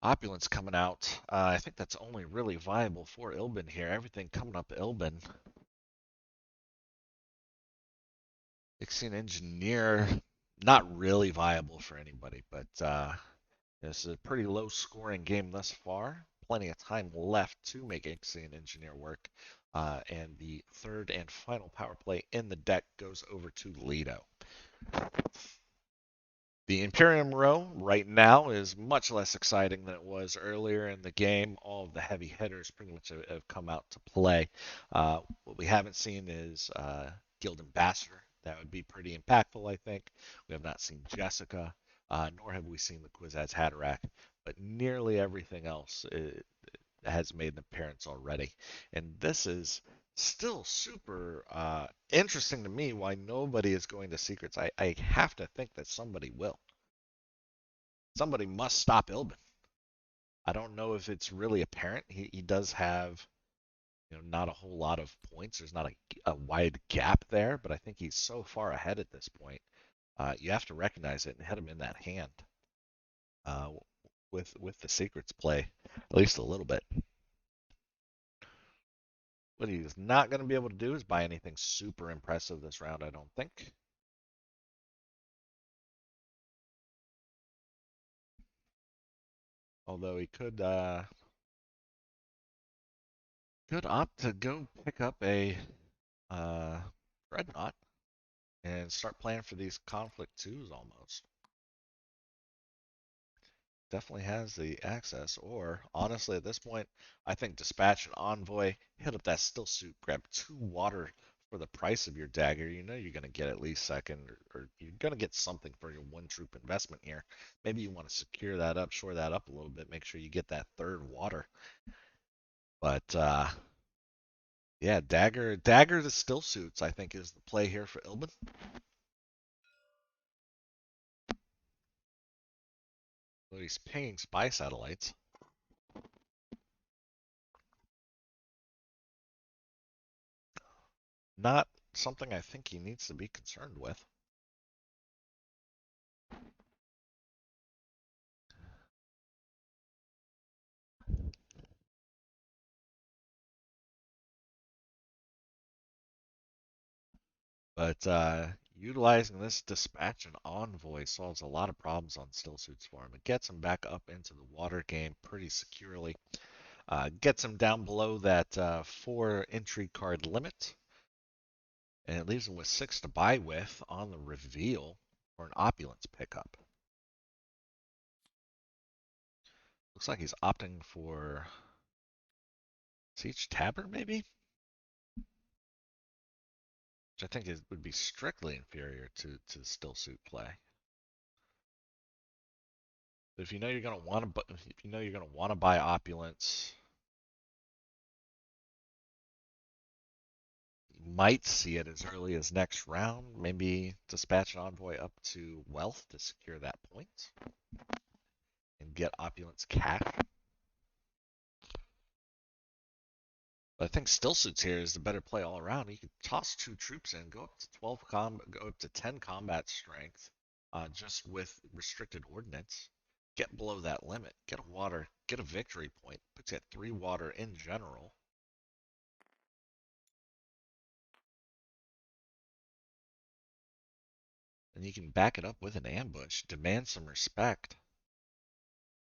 Opulence coming out. I think that's only really viable for Ilbin here. Everything coming up Ilbin. Ixion Engineer, not really viable for anybody, but this is a pretty low scoring game thus far. Plenty of time left to make Ixion Engineer work. And the third and final power play in the deck goes over to Lido. The Imperium row right now is much less exciting than it was earlier in the game. All of the heavy hitters pretty much have come out to play. What we haven't seen is Guild Ambassador. That would be pretty impactful, I think. We have not seen Jessica, nor have we seen the Kwisatz Haderach, but nearly everything else has made an appearance already. And this is still super interesting to me why nobody is going to secrets. I have to think that somebody will. Somebody must stop Ilbin. I don't know if it's really apparent. He does have, not a whole lot of points. There's not a wide gap there, but I think he's so far ahead at this point. You have to recognize it and hit him in that hand uh, with the secrets play, at least a little bit. What he's not going to be able to do is buy anything super impressive this round, I don't think. Although he could opt to go pick up a uh, Dreadnought and start planning for these conflict twos almost. Definitely has the access, or honestly, at this point, I think dispatch an envoy, hit up that still suit, grab 2 water for the price of your dagger. You know you're going to get at least second, or you're going to get something for your 1 troop investment here. Maybe you want to secure that up, shore that up a little bit, make sure you get that 3rd water. But yeah, dagger to still suits, I think, is the play here for Ilbin. But he's pinging spy satellites. Not something I think he needs to be concerned with. But utilizing this dispatch and envoy solves a lot of problems on still suits for him. It gets him back up into the water game pretty securely. Gets him down below that 4 entry card limit. And it leaves him with 6 to buy with on the reveal for an opulence pickup. Looks like he's opting for Siege Tabard, maybe? Which I think would be strictly inferior to still suit play. But if you know you're gonna want to, if you know you're gonna want to buy opulence, you might see it as early as next round. Maybe dispatch an envoy up to wealth to secure that point and get opulence cash. But I think still suits here is the better play all around. You could toss 2 troops in, go up to go up to 10 combat strength, just with restricted ordnance. Get below that limit, get a water, get a victory point, puts you at 3 water in general. And you can back it up with an ambush, demand some respect,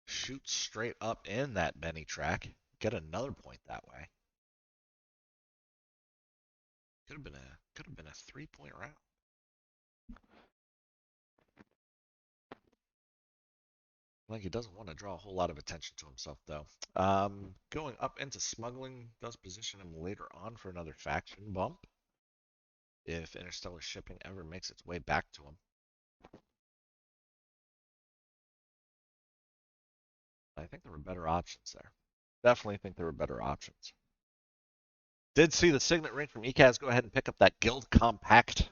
shoot straight up in that Benny track, get another point that way. Could have been a 3 point round. Like he doesn't want to draw a whole lot of attention to himself, though. Going up into smuggling does position him later on for another faction bump if interstellar shipping ever makes its way back to him. I think there were better options there. Definitely think there were better options. Did see the signet ring from ECAS go ahead and pick up that guild compact.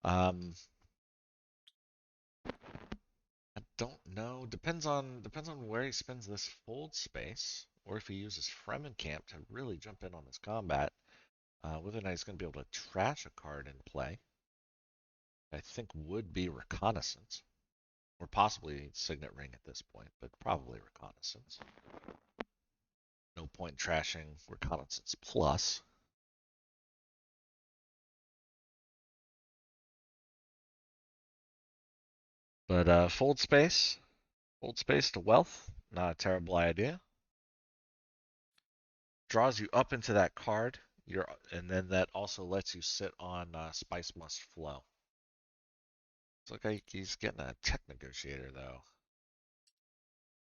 Um, I don't know. Depends on where he spends this fold space, or if he uses Fremen Camp to really jump in on this combat. Whether or not he's going to be able to trash a card in play, I think would be Reconnaissance, or possibly Signet Ring at this point, but probably Reconnaissance. No point trashing Reconnaissance Plus. But fold space to wealth, not a terrible idea. Draws you up into that card. And then that also lets you sit on Spice Must Flow. Looks like he's getting a tech negotiator though.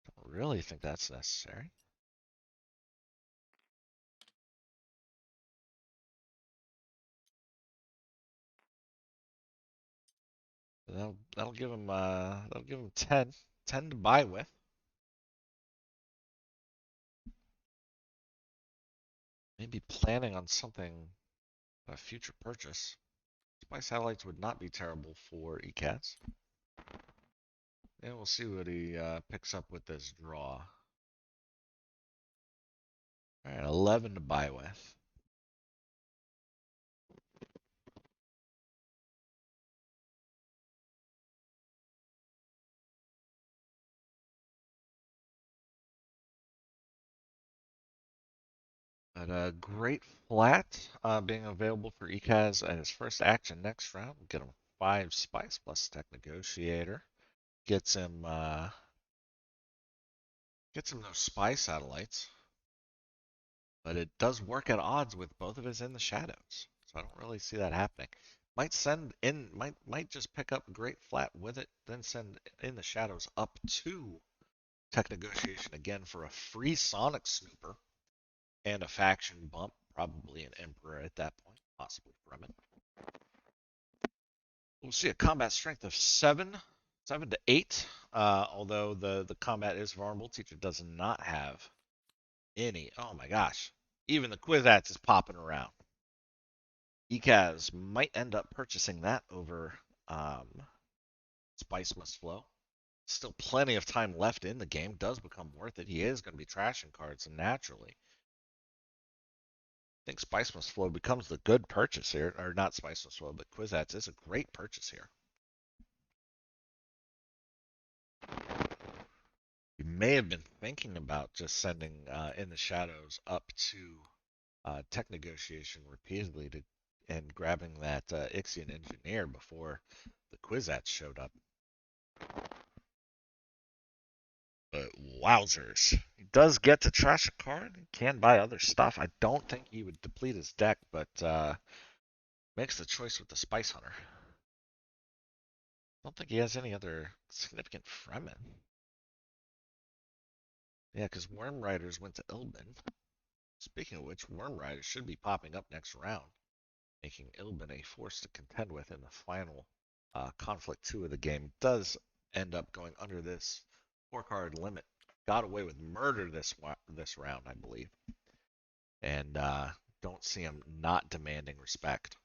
Don't really think that's necessary. That'll give him 10 to buy with. Maybe planning on something, a future purchase. Spy satellites would not be terrible for ECATs. And we'll see what he picks up with this draw. All right, 11 to buy with. But a great flat being available for ECAS at his first action next round. Get him 5 spice plus tech negotiator. Gets him those spy satellites. But it does work at odds with both of his in the shadows. So I don't really see that happening. Might just pick up great flat with it, then send in the shadows up to tech negotiation again for a free Sonic Snooper and a faction bump, probably an Emperor at that point, possibly Fremen. We'll see a combat strength of 7 to 8. Although the combat is vulnerable, teacher does not have any. Oh my gosh, even the Kwisatz is popping around. ECAS might end up purchasing that over Spice Must Flow. Still plenty of time left in the game. Does become worth it. He is going to be trashing cards naturally. I think Spice Must Flow becomes the good purchase here. Or not Spice Must Flow, but Kwisatz is a great purchase here. You may have been thinking about just sending In the Shadows up to tech negotiation repeatedly and grabbing that Ixion engineer before the Kwisatz showed up. But wowzers. He does get to trash a card. He can buy other stuff. I don't think he would deplete his deck, but makes the choice with the Spice Hunter. I don't think he has any other significant Fremen. Yeah, because Worm Riders went to Ilbin. Speaking of which, Worm Riders should be popping up next round, making Ilbin a force to contend with in the final Conflict 2 of the game. Does end up going under this 4-card limit. Got away with murder this round, I believe. And don't see him not demanding respect.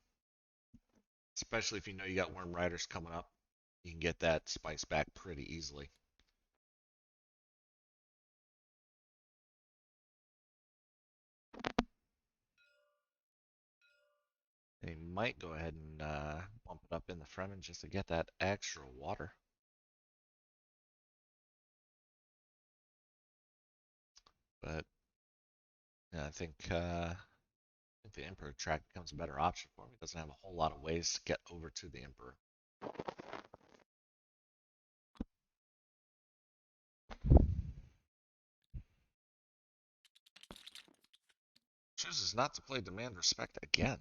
Especially if you know you got Worm Riders coming up. You can get that spice back pretty easily. And he might go ahead and bump it up in the Fremen just to get that extra water. But yeah, I think the Emperor track becomes a better option for him. He doesn't have a whole lot of ways to get over to the Emperor. Chooses not to play Demand Respect again.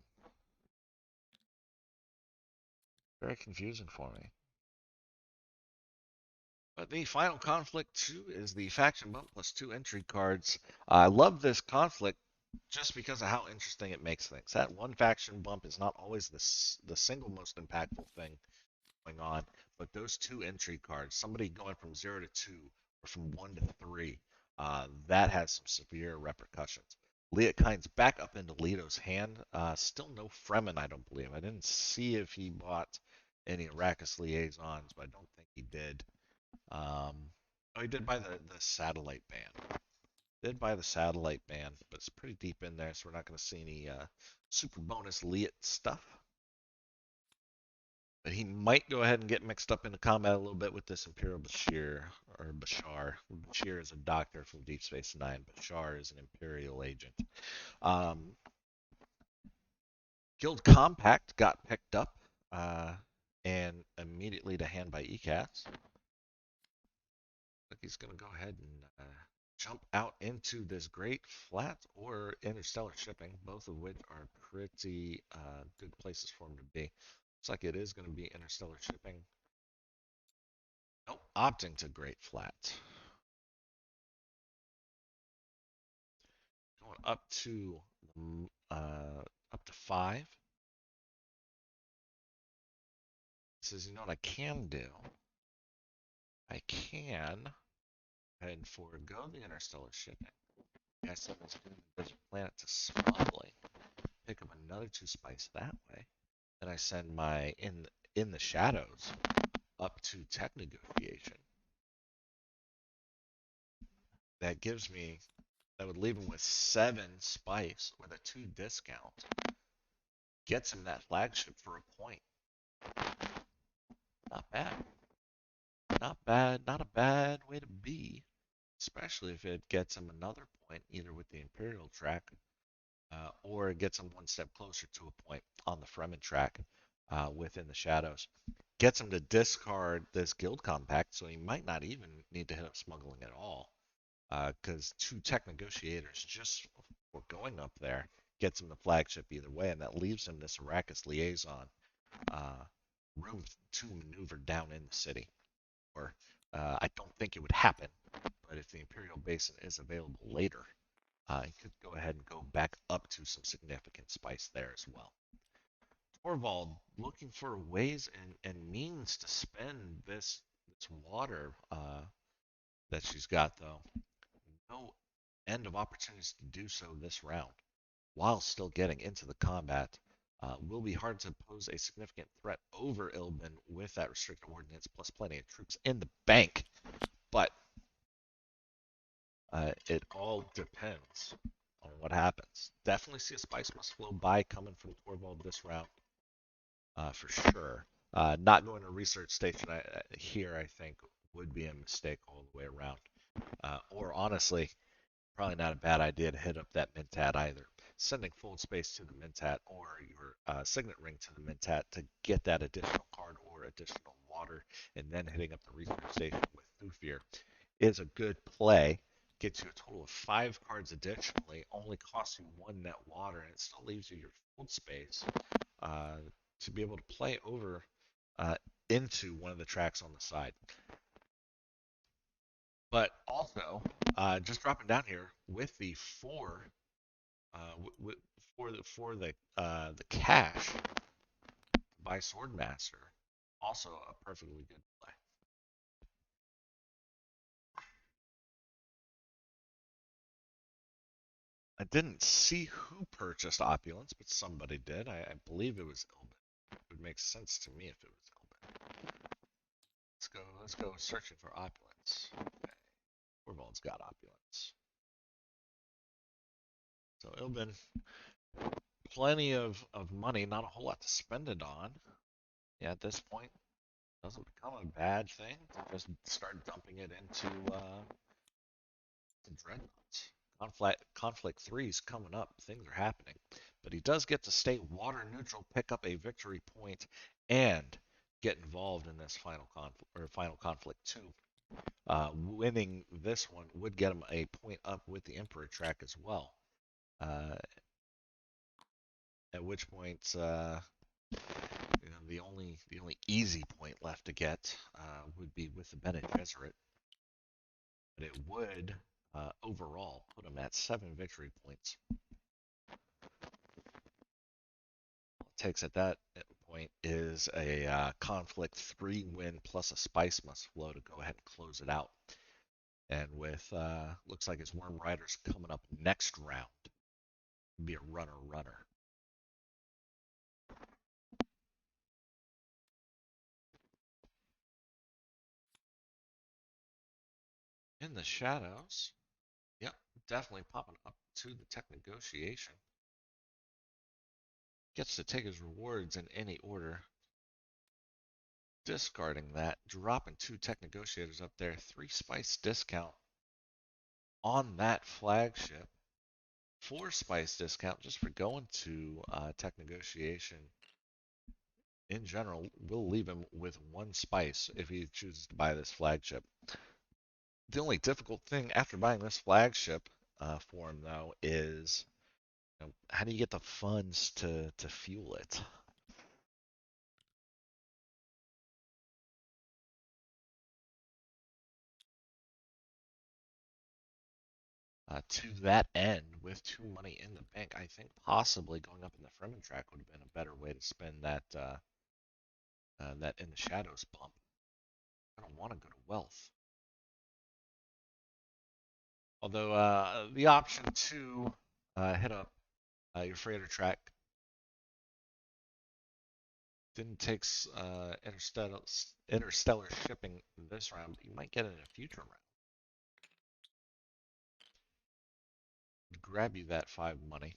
Very confusing for me. But the final conflict 2 is the faction bump plus 2 entry cards. I love this conflict just because of how interesting it makes things. That one faction bump is not always the single most impactful thing going on, but those two entry cards, somebody going from 0 to 2 or from 1 to 3, that has some severe repercussions. Leokine's back up into Leto's hand. Still no Fremen, I don't believe. I didn't see if he bought any Arrakis liaisons, but I don't think he did. Oh, he did buy the satellite band. Did buy the satellite band, but it's pretty deep in there, so we're not going to see any super bonus Leot stuff. But he might go ahead and get mixed up into combat a little bit with this Imperial Bashir, or Bashar. Bashir is a doctor from Deep Space Nine. Bashar is an Imperial agent. Um, Guild Compact got picked up and immediately to hand by ECAS. Look, he's going to go ahead and jump out into this great flat or interstellar shipping, both of which are pretty good places for him to be. Looks like it is going to be interstellar shipping. Nope, opting to great flat. Going up to 5. Says, you know what I can do? I can go ahead and forego the interstellar shipping. I send this desert planet to smuggling. Pick up another 2 spice that way. Then I send my in the shadows up to tech negotiation. That gives me that would leave him with 7 spice with a 2 discount. Gets him that flagship for a point. Not bad. Not bad. Not a bad way to be. Especially if it gets him another point, either with the Imperial track, or it gets him one step closer to a point on the Fremen track within the shadows. Gets him to discard this guild compact, so he might not even need to hit up smuggling at all. Because 2 tech negotiators just for going up there gets him the flagship either way, and that leaves him this Arrakis liaison uh, room to maneuver down in the city. Or I don't think it would happen, but if the Imperial Basin is available later, it could go ahead and go back up to some significant spice there as well. Torvald looking for ways and means to spend this water that she's got, though. No end of opportunities to do so this round, while still getting into the combat. Will be hard to pose a significant threat over Ilbin with that restricted ordinance, plus plenty of troops in the bank. But it all depends on what happens. Definitely see a spice must flow by coming from Torvald this round, for sure. Not going to research station here, I think, would be a mistake all the way around. Or honestly, probably not a bad idea to hit up that Mentat either. Sending full space to the Mentat or your Signet Ring to the Mentat to get that additional card or additional water, and then hitting up the research station with Thufir is a good play. Gets you a total of 5 cards additionally, only costs you 1 net water, and it still leaves you your full space uh, to be able to play over uh, into one of the tracks on the side. But also, just dropping down here with the 4 for the cash by Swordmaster, also a perfectly good play. I didn't see who purchased Opulence, but somebody did. I believe it was Ilbin. It would make sense to me if it was Ilbin. Let's go searching for Opulence. Okay. Orvald's got Opulence. So Ilbin, plenty of money, not a whole lot to spend it on. Yeah, at this point, doesn't become a bad thing to just start dumping it into the Dreadnoughts. Conflict 3 is coming up. Things are happening. But he does get to stay water neutral, pick up a victory point, and get involved in this final conflict 2. Winning this one would get him a point up with the Emperor track as well. At which point, the only easy point left to get would be with the Bene Gesserit, but it would overall put him at 7 victory points. All it takes at that point is a conflict 3 win plus a spice must flow to go ahead and close it out. And with looks like his Worm Riders coming up next round, be a runner. In the shadows, yep, definitely popping up to the tech negotiation. Gets to take his rewards in any order. Discarding that, dropping 2 tech negotiators up there, 3 spice discount on that flagship. 4 spice discount just for going to tech negotiation. In general, we'll leave him with 1 spice if he chooses to buy this flagship. The only difficult thing after buying this flagship for him, though, is how do you get the funds to fuel it? To that end, with 2 money in the bank, I think possibly going up in the Fremen track would have been a better way to spend that in the shadows bump. I don't want to go to wealth. Although the option to hit up your freighter track didn't take interstellar shipping this round, but you might get it in a future round. Grab you that 5 money,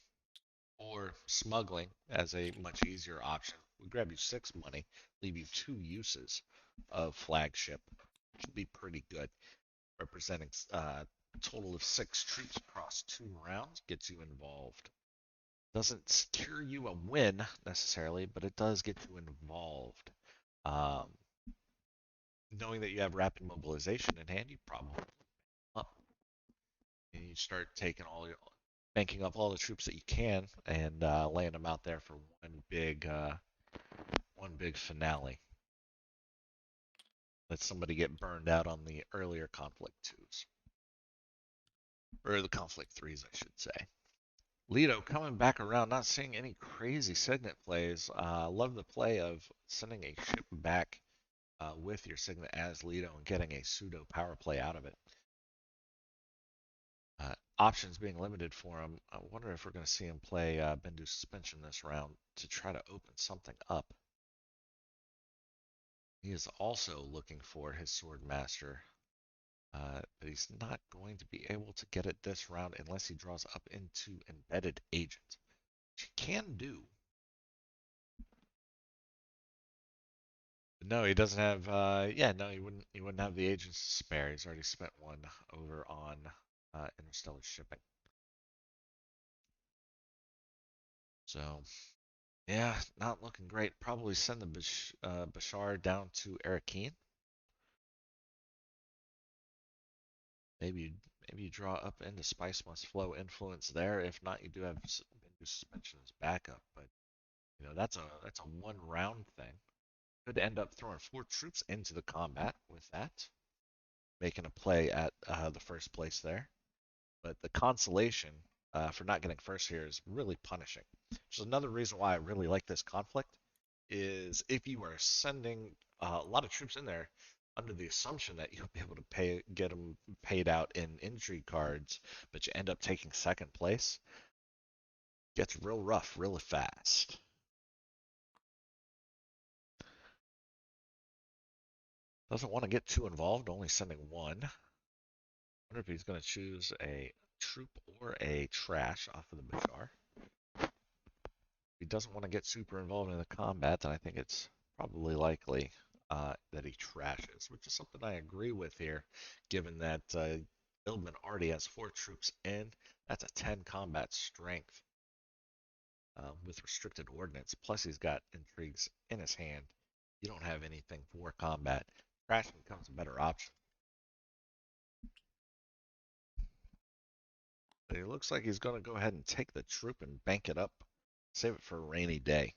or smuggling as a much easier option. Would grab you 6 money, leave you 2 uses of flagship, which would be pretty good. Representing a total of 6 troops across 2 rounds gets you involved. Doesn't secure you a win necessarily, but it does get you involved. Um, Knowing that you have rapid mobilization in hand, you probably up and you start taking banking up all the troops that you can and laying them out there for one big finale. Let somebody get burned out on the earlier conflict twos, or the conflict threes, I should say. Leto coming back around, not seeing any crazy signet plays. Love the play of sending a ship back with your signet as Leto and getting a pseudo power play out of it. Options being limited for him. I wonder if we're going to see him play Bendu Suspension this round to try to open something up. He is also looking for his Sword Master, but he's not going to be able to get it this round unless he draws up into Embedded Agent, which he can do. No, he doesn't have. Yeah, no, he wouldn't. He wouldn't have the agents to spare. He's already spent one over on interstellar shipping. So yeah, not looking great. Probably send the Bashar down to Arakeen. Maybe maybe you draw up into Spice Must Flow influence there. If not, you do have Bendu Suspension as backup. But that's a 1 round thing. Could end up throwing 4 troops into the combat with that, making a play at the first place there. But the consolation for not getting first here is really punishing. Which is another reason why I really like this conflict. Is if you are sending a lot of troops in there under the assumption that you'll be able to get them paid out in intrigue cards, but you end up taking second place, gets real rough really fast. Doesn't want to get too involved, only sending one. Wonder if he's going to choose a troop or a trash off of the Bashar. If he doesn't want to get super involved in the combat, then I think it's probably likely that he trashes, which is something I agree with here, given that Ildman already has 4 troops in. That's a 10 combat strength with restricted ordnance. Plus, he's got intrigues in his hand. You don't have anything for combat. Trashing becomes a better option. But it looks like he's going to go ahead and take the troop and bank it up, save it for a rainy day.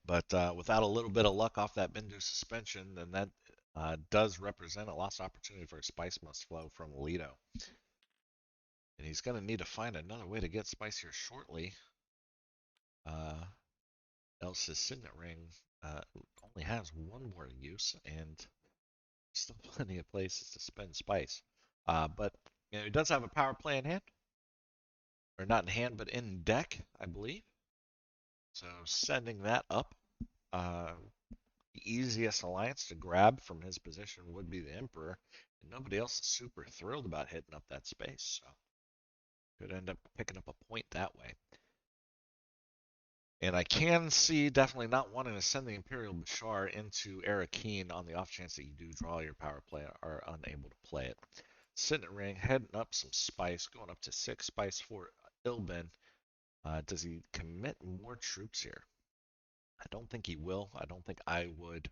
But without a little bit of luck off that Bendu suspension, then that does represent a lost opportunity for a Spice Must Flow from Leto. And he's going to need to find another way to get Spice here shortly. Uh, else his Signet Ring only has one more use, and still plenty of places to spend Spice. But he does have a power play in hand, or not in hand, but in deck, I believe. So sending that up, uh, the easiest alliance to grab from his position would be the Emperor, and nobody else is super thrilled about hitting up that space. So could end up picking up a point that way. And I can see definitely not wanting to send the Imperial Bashar into Arakeen on the off chance that you do draw your power play or are unable to play it. Signet Ring, heading up some Spice, going up to 6 Spice for Ilbin. Does he commit more troops here? I don't think he will. I don't think I would.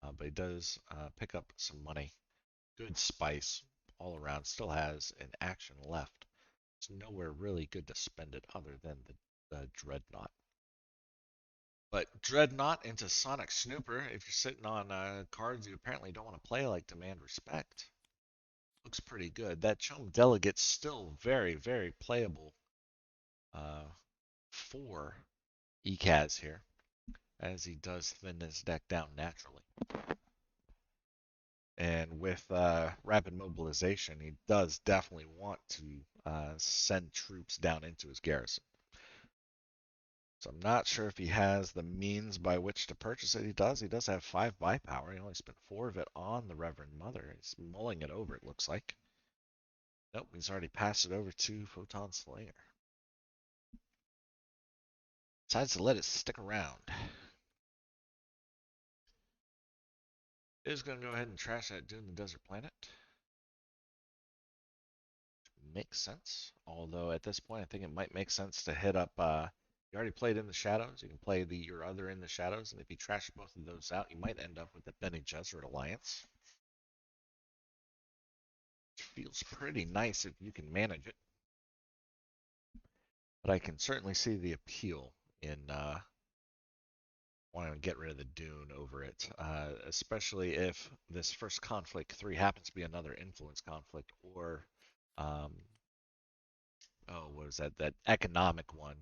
But he does pick up some money. Good Spice all around. Still has an action left. It's nowhere really good to spend it other than the Dreadnought. But Dreadnought into Sonic Snooper, if you're sitting on cards you apparently don't want to play like Demand Respect, looks pretty good. That Chum Delegate's still very, very playable uh, for ECAS here, as he does thin his deck down naturally. And with rapid mobilization, he does definitely want to send troops down into his garrison. So I'm not sure if he has the means by which to purchase it. He does. He does have 5 buy power. He only spent 4 of it on the Reverend Mother. He's mulling it over, it looks like. Nope, he's already passed it over to Photon Slayer. Decides to let it stick around. Is going to go ahead and trash that Dune the Desert Planet. Makes sense. Although at this point, I think it might make sense to hit up. You already played in the shadows. You can play your other in the shadows, and if you trash both of those out, you might end up with the Bene Gesserit alliance. Which feels pretty nice if you can manage it. But I can certainly see the appeal in wanting to get rid of the Dune over it, especially if this first conflict 3 happens to be another influence conflict, or um, oh, what was that? That economic one,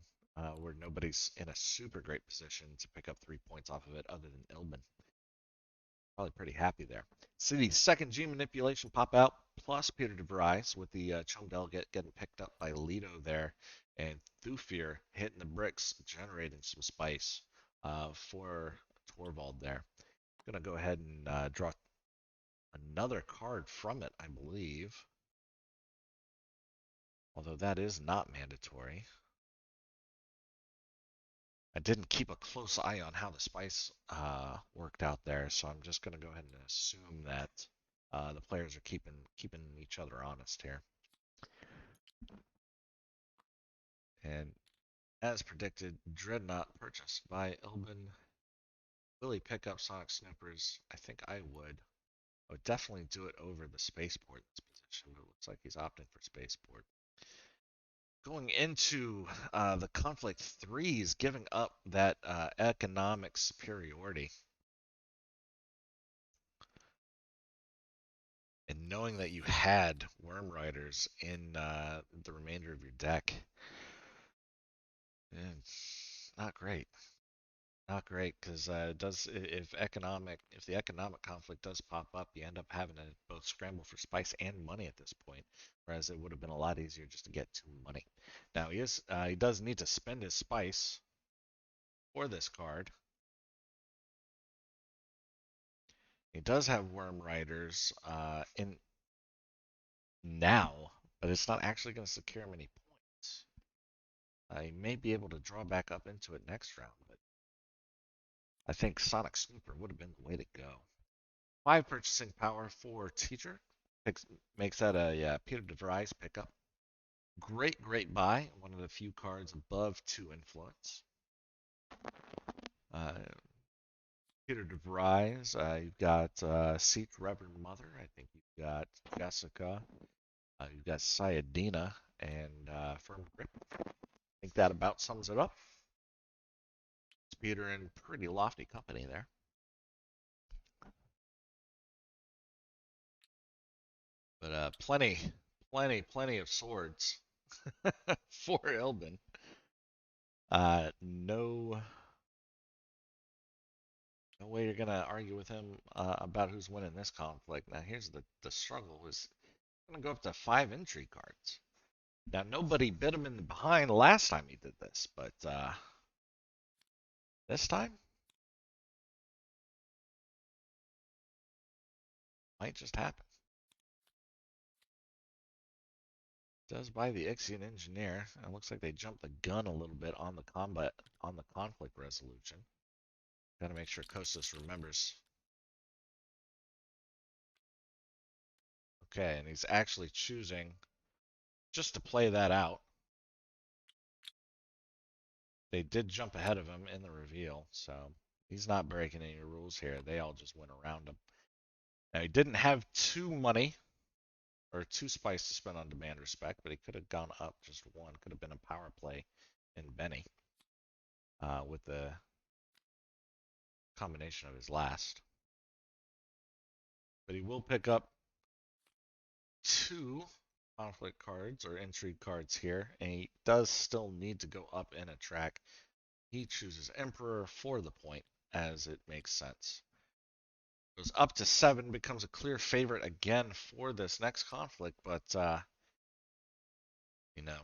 where nobody's in a super great position to pick up 3 points off of it other than Ilman. Probably pretty happy there. See the second G manipulation pop out, plus Peter DeVries with the Chum Delegate getting picked up by Leto there, and Thufir hitting the bricks, generating some spice for Torvald there. Gonna go ahead and draw another card from it, I believe. Although that is not mandatory. I didn't keep a close eye on how the spice worked out there, so I'm just going to go ahead and assume that the players are keeping each other honest here. And as predicted, Dreadnought purchased by Ilbin. Will he pick up Sonic Snoopers? I think I would. I would definitely do it over the spaceport in this position, but it looks like he's opting for spaceport. Going into the conflict threes, giving up that economic superiority. And knowing that you had Worm Riders in the remainder of your deck, it's not great. Not great because does if the economic conflict does pop up, you end up having to both scramble for spice and money at this point, whereas it would have been a lot easier just to get to money. Now he does need to spend his spice for this card. He does have Worm Riders in now, but it's not actually going to secure him any points. He may be able to draw back up into it next round, but I think Sonic Snooper would have been the way to go. 5 purchasing power for Teacher. Makes that a Peter DeVries pickup. Great, great buy. One of the few cards above 2 influence. Uh, Peter DeVries. You've got Seat Reverend Mother. I think you've got Jessica. You've got Sayadina and Firm Grip. I think that about sums it up. Peter in pretty lofty company there. But plenty of swords for Ilbin. No, no way you're gonna argue with him about who's winning this conflict. Now here's the struggle is gonna go up to 5 intrigue cards. Now nobody bit him in the behind last time he did this, but this time might just happen. Does buy the Ixian engineer. It looks like they jumped the gun a little bit on the combat on the conflict resolution. Got to make sure Kostas remembers. Okay, and he's actually choosing just to play that out. They did jump ahead of him in the reveal, so he's not breaking any rules here. They all just went around him. Now he didn't have 2 money or 2 spice to spend on demand respect, but he could have gone up just one. Could have been a power play in Benny with the combination of his last. But he will pick up 2 conflict cards or intrigue cards here, and he does still need to go up in a track. He chooses Emperor for the point, as it makes sense. Goes up to 7, becomes a clear favorite again for this next conflict, but you know,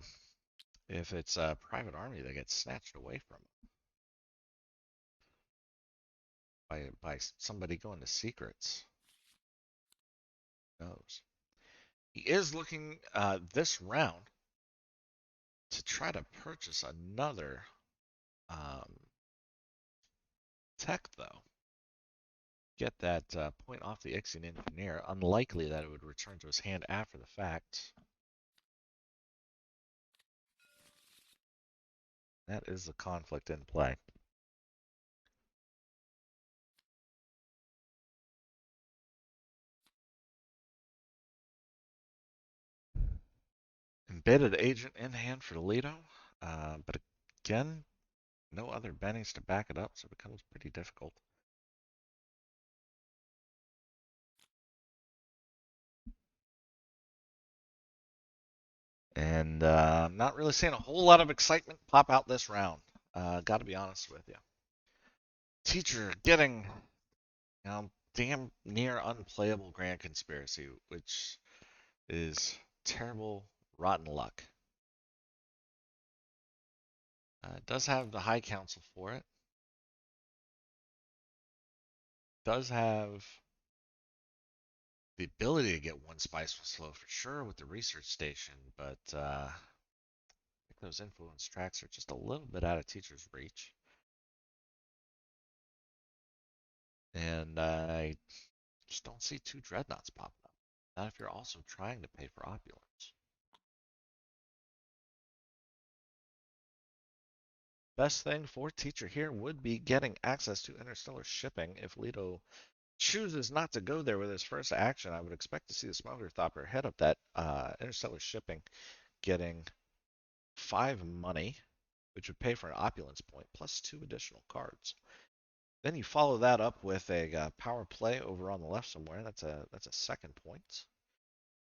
if it's a private army that gets snatched away from him by somebody going to secrets, who knows? He is looking this round to try to purchase another um, tech, though. Get that point off the Ixian Engineer. Unlikely that it would return to his hand after the fact. That is the conflict in play. Embedded agent in hand for Leto, but again, no other bennies to back it up, so it becomes pretty difficult. And I'm not really seeing a whole lot of excitement pop out this round. Got to be honest with you. Teacher getting, damn near unplayable Grand Conspiracy, which is terrible, rotten luck. It does have the High Council for it. Does have the ability to get 1 spice was slow for sure with the research station, but I think those influence tracks are just a little bit out of teacher's reach. And I just don't see 2 dreadnoughts popping up. Not if you're also trying to pay for opulence. Best thing for teacher here would be getting access to interstellar shipping. If Leto chooses not to go there with his first action, I would expect to see the Smuggler Thopper head up that interstellar shipping, getting 5 money, which would pay for an opulence point plus 2 additional cards. Then you follow that up with a power play over on the left somewhere. That's a second point,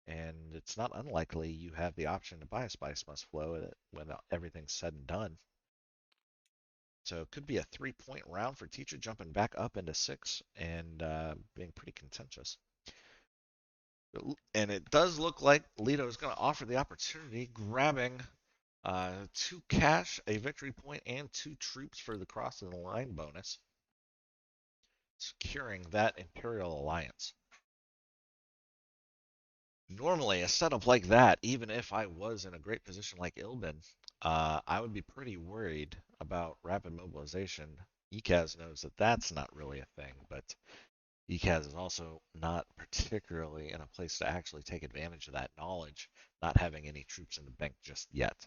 and it's not unlikely you have the option to buy a Spice Must Flow when everything's said and done. So it could be a 3 point round for teacher, jumping back up into 6 and being pretty contentious. And it does look like Leto is going to offer the opportunity, grabbing 2 cash, a victory point, and 2 troops for the crossing the line bonus, securing that Imperial alliance. Normally, a setup like that, even if I was in a great position like Ilbin, I would be pretty worried about rapid mobilization. ECAS knows that that's not really a thing, but ECAS is also not particularly in a place to actually take advantage of that knowledge, not having any troops in the bank just yet.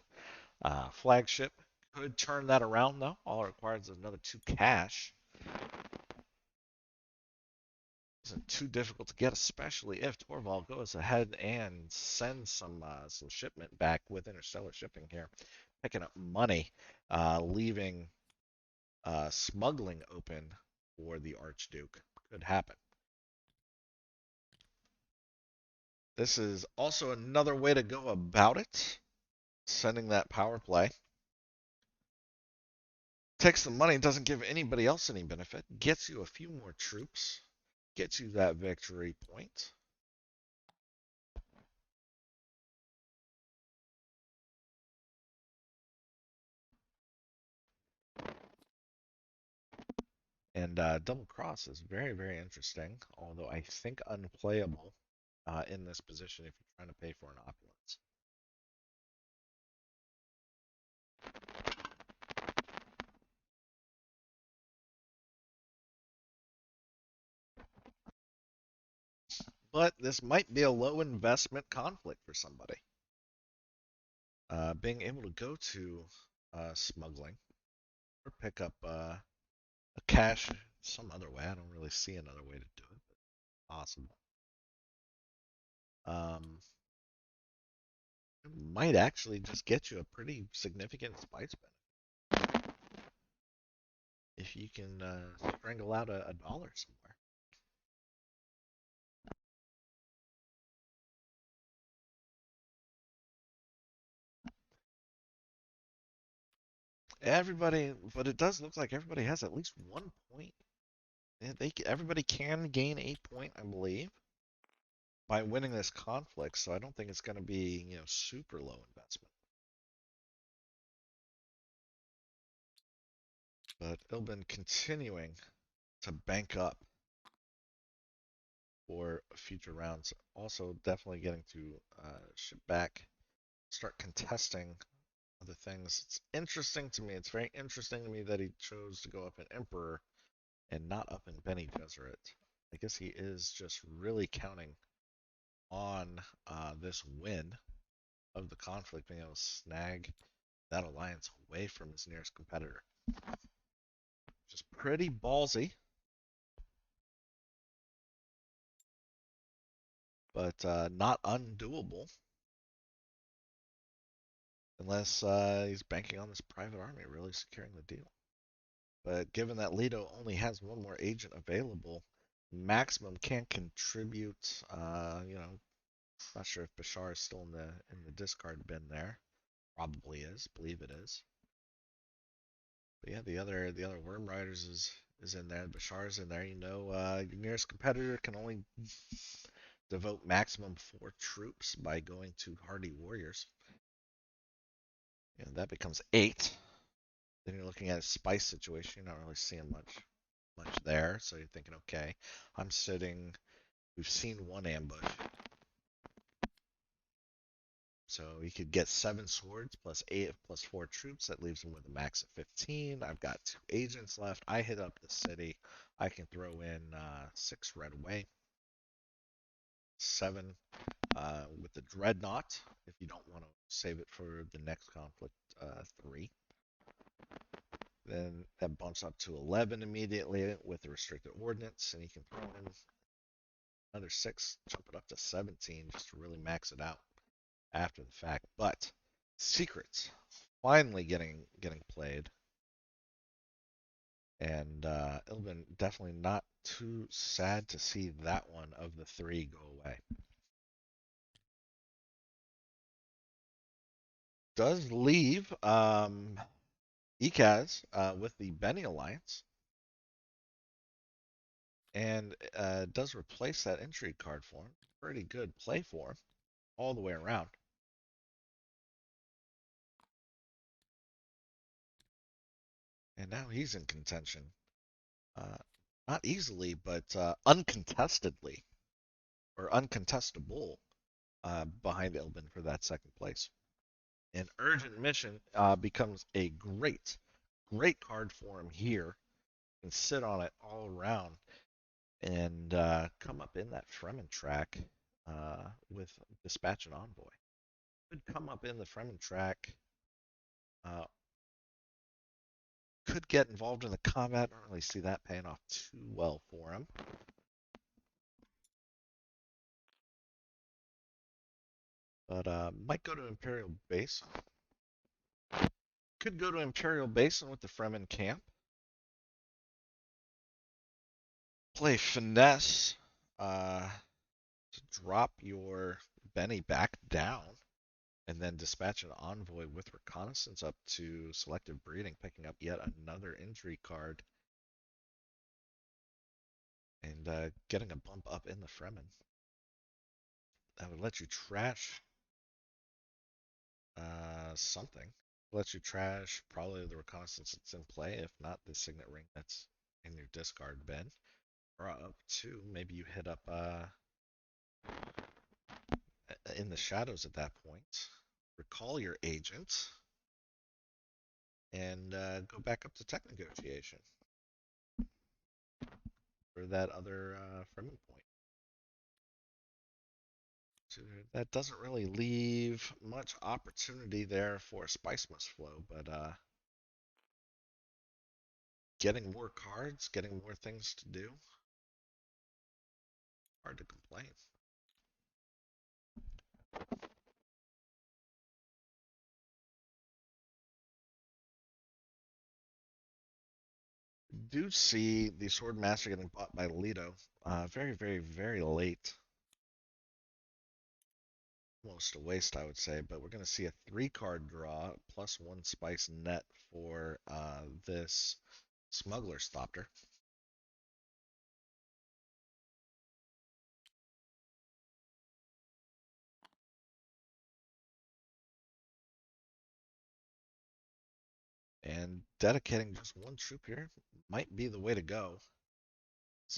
Flagship could turn that around, though. All it requires is another 2 cash. Isn't too difficult to get, especially if Torvald goes ahead and sends some shipment back with interstellar shipping here, picking up money, leaving smuggling open for the Archduke could happen. This is also another way to go about it. Sending that power play. Takes the money, doesn't give anybody else any benefit. Gets you a few more troops. Gets you that victory point. And double cross is very, very interesting, although I think unplayable in this position if you're trying to pay for an opulence. But this might be a low investment conflict for somebody. Being able to go to smuggling or pick up a cash some other way. I don't really see another way to do it, but possible. Um, it might actually just get you a pretty significant spice benefit if you can strangle out a dollar somewhere. Everybody, but it does look like everybody has at least 1 point. Everybody can gain a point, I believe, by winning this conflict. So I don't think it's going to be super low investment. But Ilbin continuing to bank up for future rounds. Also, definitely getting to ship back, start contesting other things. It's interesting to me. It's very interesting to me that he chose to go up in Emperor and not up in Bene Gesserit. I guess he is just really counting on this win of the conflict, being able to snag that alliance away from his nearest competitor. Just pretty ballsy, but not undoable unless he's banking on this private army really securing the deal. But given that Leto only has one more agent available, maximum can't contribute. Not sure if Bashar is still in the discard bin there. Probably is. Believe it is. But yeah, the other Worm Riders is in there. Bashar's in there. Your nearest competitor can only devote maximum 4 troops by going to Hardy Warriors. And that becomes 8. Then you're looking at a spice situation. You're not really seeing much there. So you're thinking, okay, I'm sitting. We've seen one ambush. So he could get 7 swords plus 8 plus 4 troops. That leaves him with a max of 15. I've got 2 agents left. I hit up the city. I can throw in 6 right away. 7 with the dreadnought if you don't want to save it for the next conflict. 3. Then that bumps up to 11 immediately with the restricted ordnance, and you can throw in another 6, jump it up to 17 just to really max it out after the fact. But secrets finally getting played, and Ilvin definitely not too sad to see that one of the 3 go away. Does leave Ekaz with the Benny Alliance, and does replace that intrigue card for him. Pretty good play for him all the way around. And now he's in contention. Uh, Not easily, but uncontestedly or uncontestable behind Ilbin for that second place. An urgent mission becomes a great card for him here. And sit on it all around and come up in that Fremen track with Dispatch and Envoy. Could come up in the Fremen track. Uh, could get involved in the combat. I don't really see that paying off too well for him. But might go to Imperial Base. Could go to Imperial Basin with the Fremen camp. Play finesse to drop your Benny back down, and then dispatch an envoy with reconnaissance up to selective breeding, picking up yet another injury card and getting a bump up in the Fremen. That would let you trash something. Let you trash probably the reconnaissance that's in play, if not the signet ring that's in your discard bin. Or up two, maybe you hit up in the shadows at that point. Recall your agent and go back up to tech negotiation for that other Fremen point. So that doesn't really leave much opportunity there for Spice Must Flow, but getting more cards, getting more things to do, hard to complain. Do see the Sword Master getting bought by Leto very, very, very late. Almost a waste, I would say, but we're going to see a 3-card draw plus 1 spice net for this Smuggler's Thopter. And dedicating just 1 troop here might be the way to go.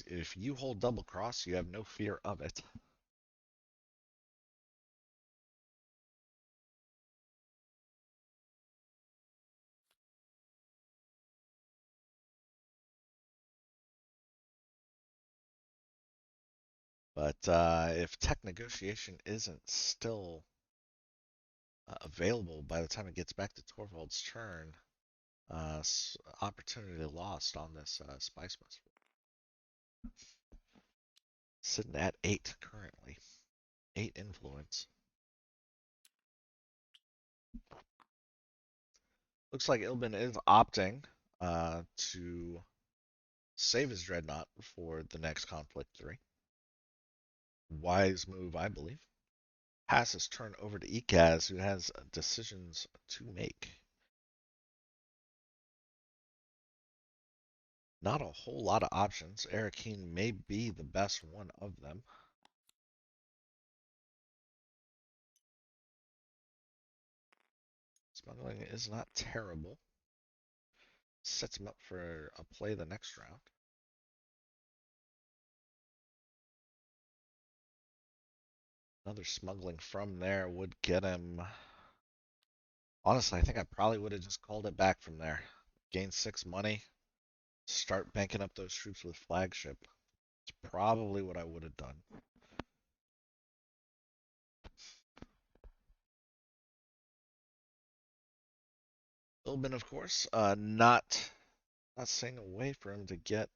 If you hold double cross, you have no fear of it. But if tech negotiation isn't still available by the time it gets back to Torvald's turn, opportunity lost on this Spice Must. Sitting at 8 currently. 8 influence. Looks like Ilbin is opting to save his Dreadnought for the next Conflict 3. Wise move, I believe. Pass his turn over to Ikaz, who has decisions to make. Not a whole lot of options. Arakeen may be the best one of them. Smuggling is not terrible. Sets him up for a play the next round. Another smuggling from there would get him. Honestly, I think I probably would have just called it back from there. Gain 6 money. Start banking up those troops with flagship. It's probably what I would have done. Ilbin, of course, not staying away for him to get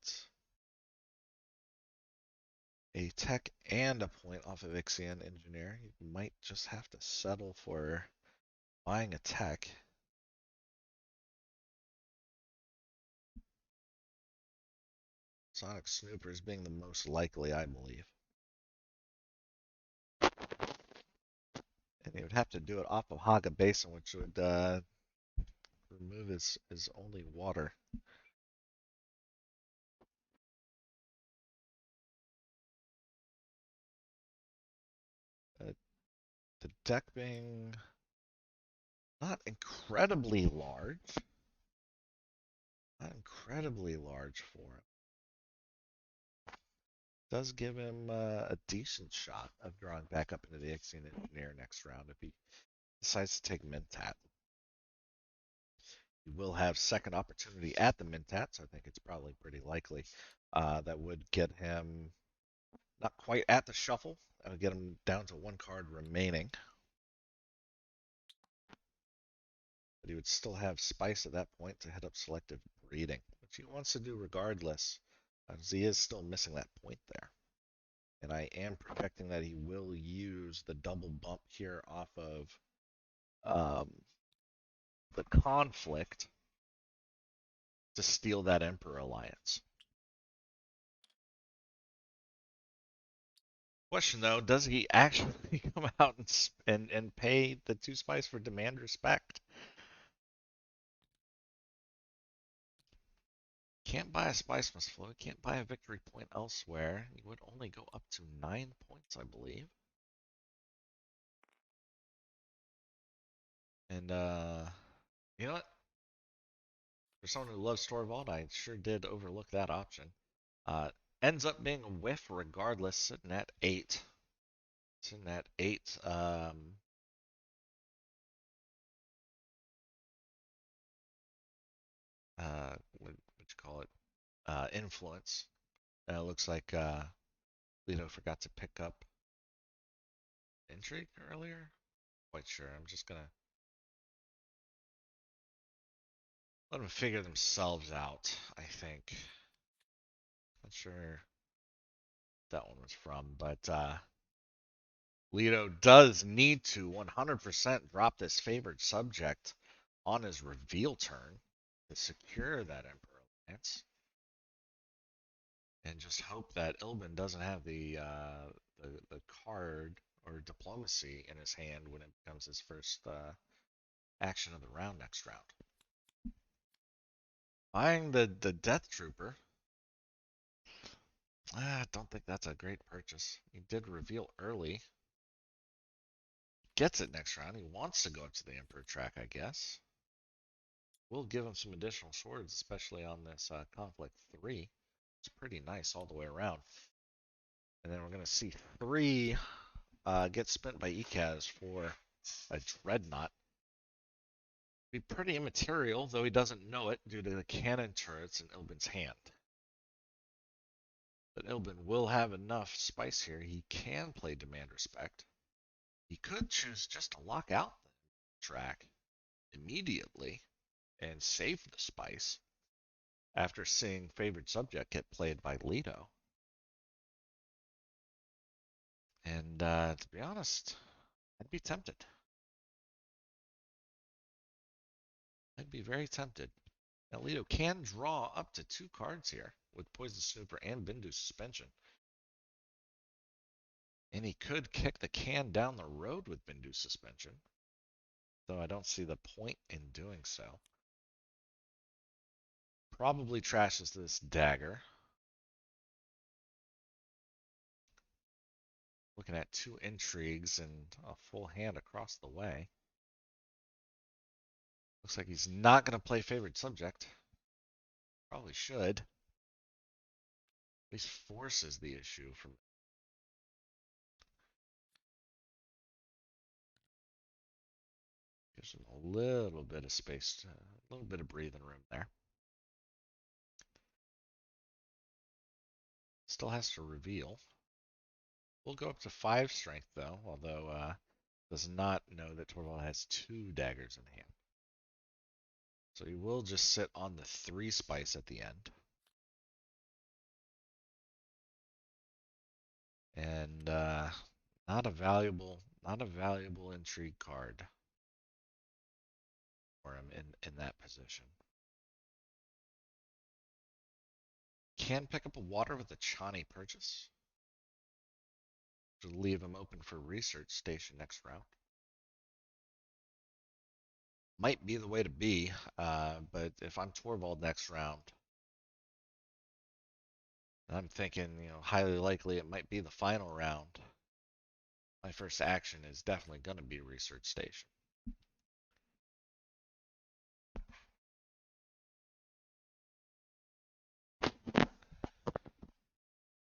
a tech and a point off of Ixion Engineer. You might just have to settle for buying a tech. Sonic Snoopers being the most likely, I believe. And he would have to do it off of Haga Basin, which would remove his only water. Uh, the deck being not incredibly large. Not incredibly large for him. Does give him a decent shot of drawing back up into the Ixion Engineer next round if he decides to take Mentat. He will have second opportunity at the Mentat, so I think it's probably pretty likely that would get him not quite at the shuffle. That would get him down to 1 card remaining. But he would still have Spice at that point to head up selective breeding, which he wants to do regardless, as he is still missing that point there. And I am projecting that he will use the double bump here off of the conflict to steal that Emperor Alliance. Question though, does he actually come out and pay the 2 spice for demand respect? Can't buy a spice must flow. Can't buy a victory point elsewhere. He would only go up to 9 points, I believe. And you know what? For someone who loves Torvald, I sure did overlook that option. Uh, ends up being a whiff regardless, sitting at 8. Sitting at 8. What you call it? Influence. Looks like Lito forgot to pick up intrigue earlier. Quite sure. I'm just gonna let them figure themselves out. I think. Not sure that one was from, but Leto does need to 100% drop this favored subject on his reveal turn to secure that Emperor Lance, and just hope that Ilbin doesn't have the card or diplomacy in his hand when it becomes his first action of the round next round. Buying the Death Trooper. I don't think that's a great purchase. He did reveal early. Gets it next round. He wants to go up to the Emperor track, I guess. We'll give him some additional swords, especially on this conflict 3. It's pretty nice all the way around. And then we're going to see 3 get spent by Ekaz for a Dreadnought. Be pretty immaterial, though he doesn't know it due to the cannon turrets in Ilbin's hand. But Ilbin will have enough spice here. He can play Demand Respect. He could choose just to lock out the track immediately and save the spice after seeing Favored Subject get played by Leto. And to be honest, I'd be tempted. I'd be very tempted. Now, Leto can draw up to 2 cards here with Poison Snooper and Bindu Suspension. And he could kick the can down the road with Bindu Suspension, though I don't see the point in doing so. Probably trashes this dagger. Looking at 2 intrigues and a full hand across the way. Looks like he's not going to play Favored Subject. Probably should. At least forces the issue from. Gives him a little bit of space, a little bit of breathing room there. Still has to reveal. We'll go up to 5 strength though, although does not know that Torvald has 2 daggers in hand. So he will just sit on the 3 spice at the end. And not a valuable intrigue card for him in that position. Can pick up a water with a Chani purchase. To leave him open for research station next round. Might be the way to be, but if I'm Torvald next round, I'm thinking, highly likely it might be the final round. My first action is definitely going to be research station.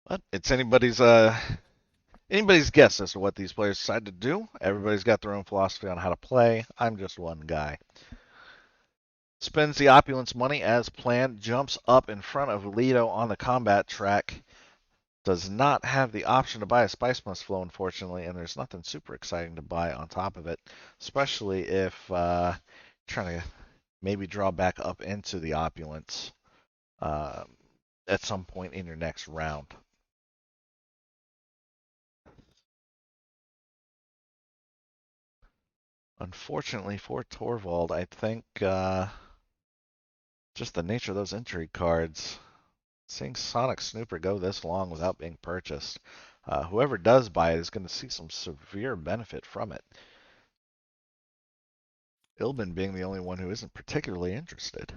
But it's anybody's guess as to what these players decide to do. Everybody's got their own philosophy on how to play. I'm just one guy. Spends the opulence money as planned, jumps up in front of Leto on the combat track. Does not have the option to buy a Spice Must Flow, unfortunately, and there's nothing super exciting to buy on top of it, especially if trying to maybe draw back up into the opulence uh, at some point in your next round. Unfortunately for Torvald, I think just the nature of those intrigue cards, seeing Sonic Snooper go this long without being purchased, Whoever does buy it is going to see some severe benefit from it. Ilbin being the only one who isn't particularly interested.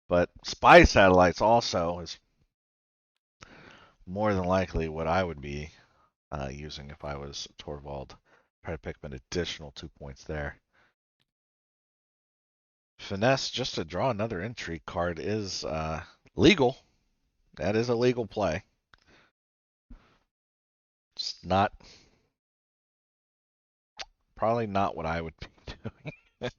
But spy satellites also is more than likely what I would be using if I was Torvald. Try to pick up an additional 2 points there. Finesse, just to draw another intrigue card, is legal. That is a legal play. It's not probably not what I would be doing,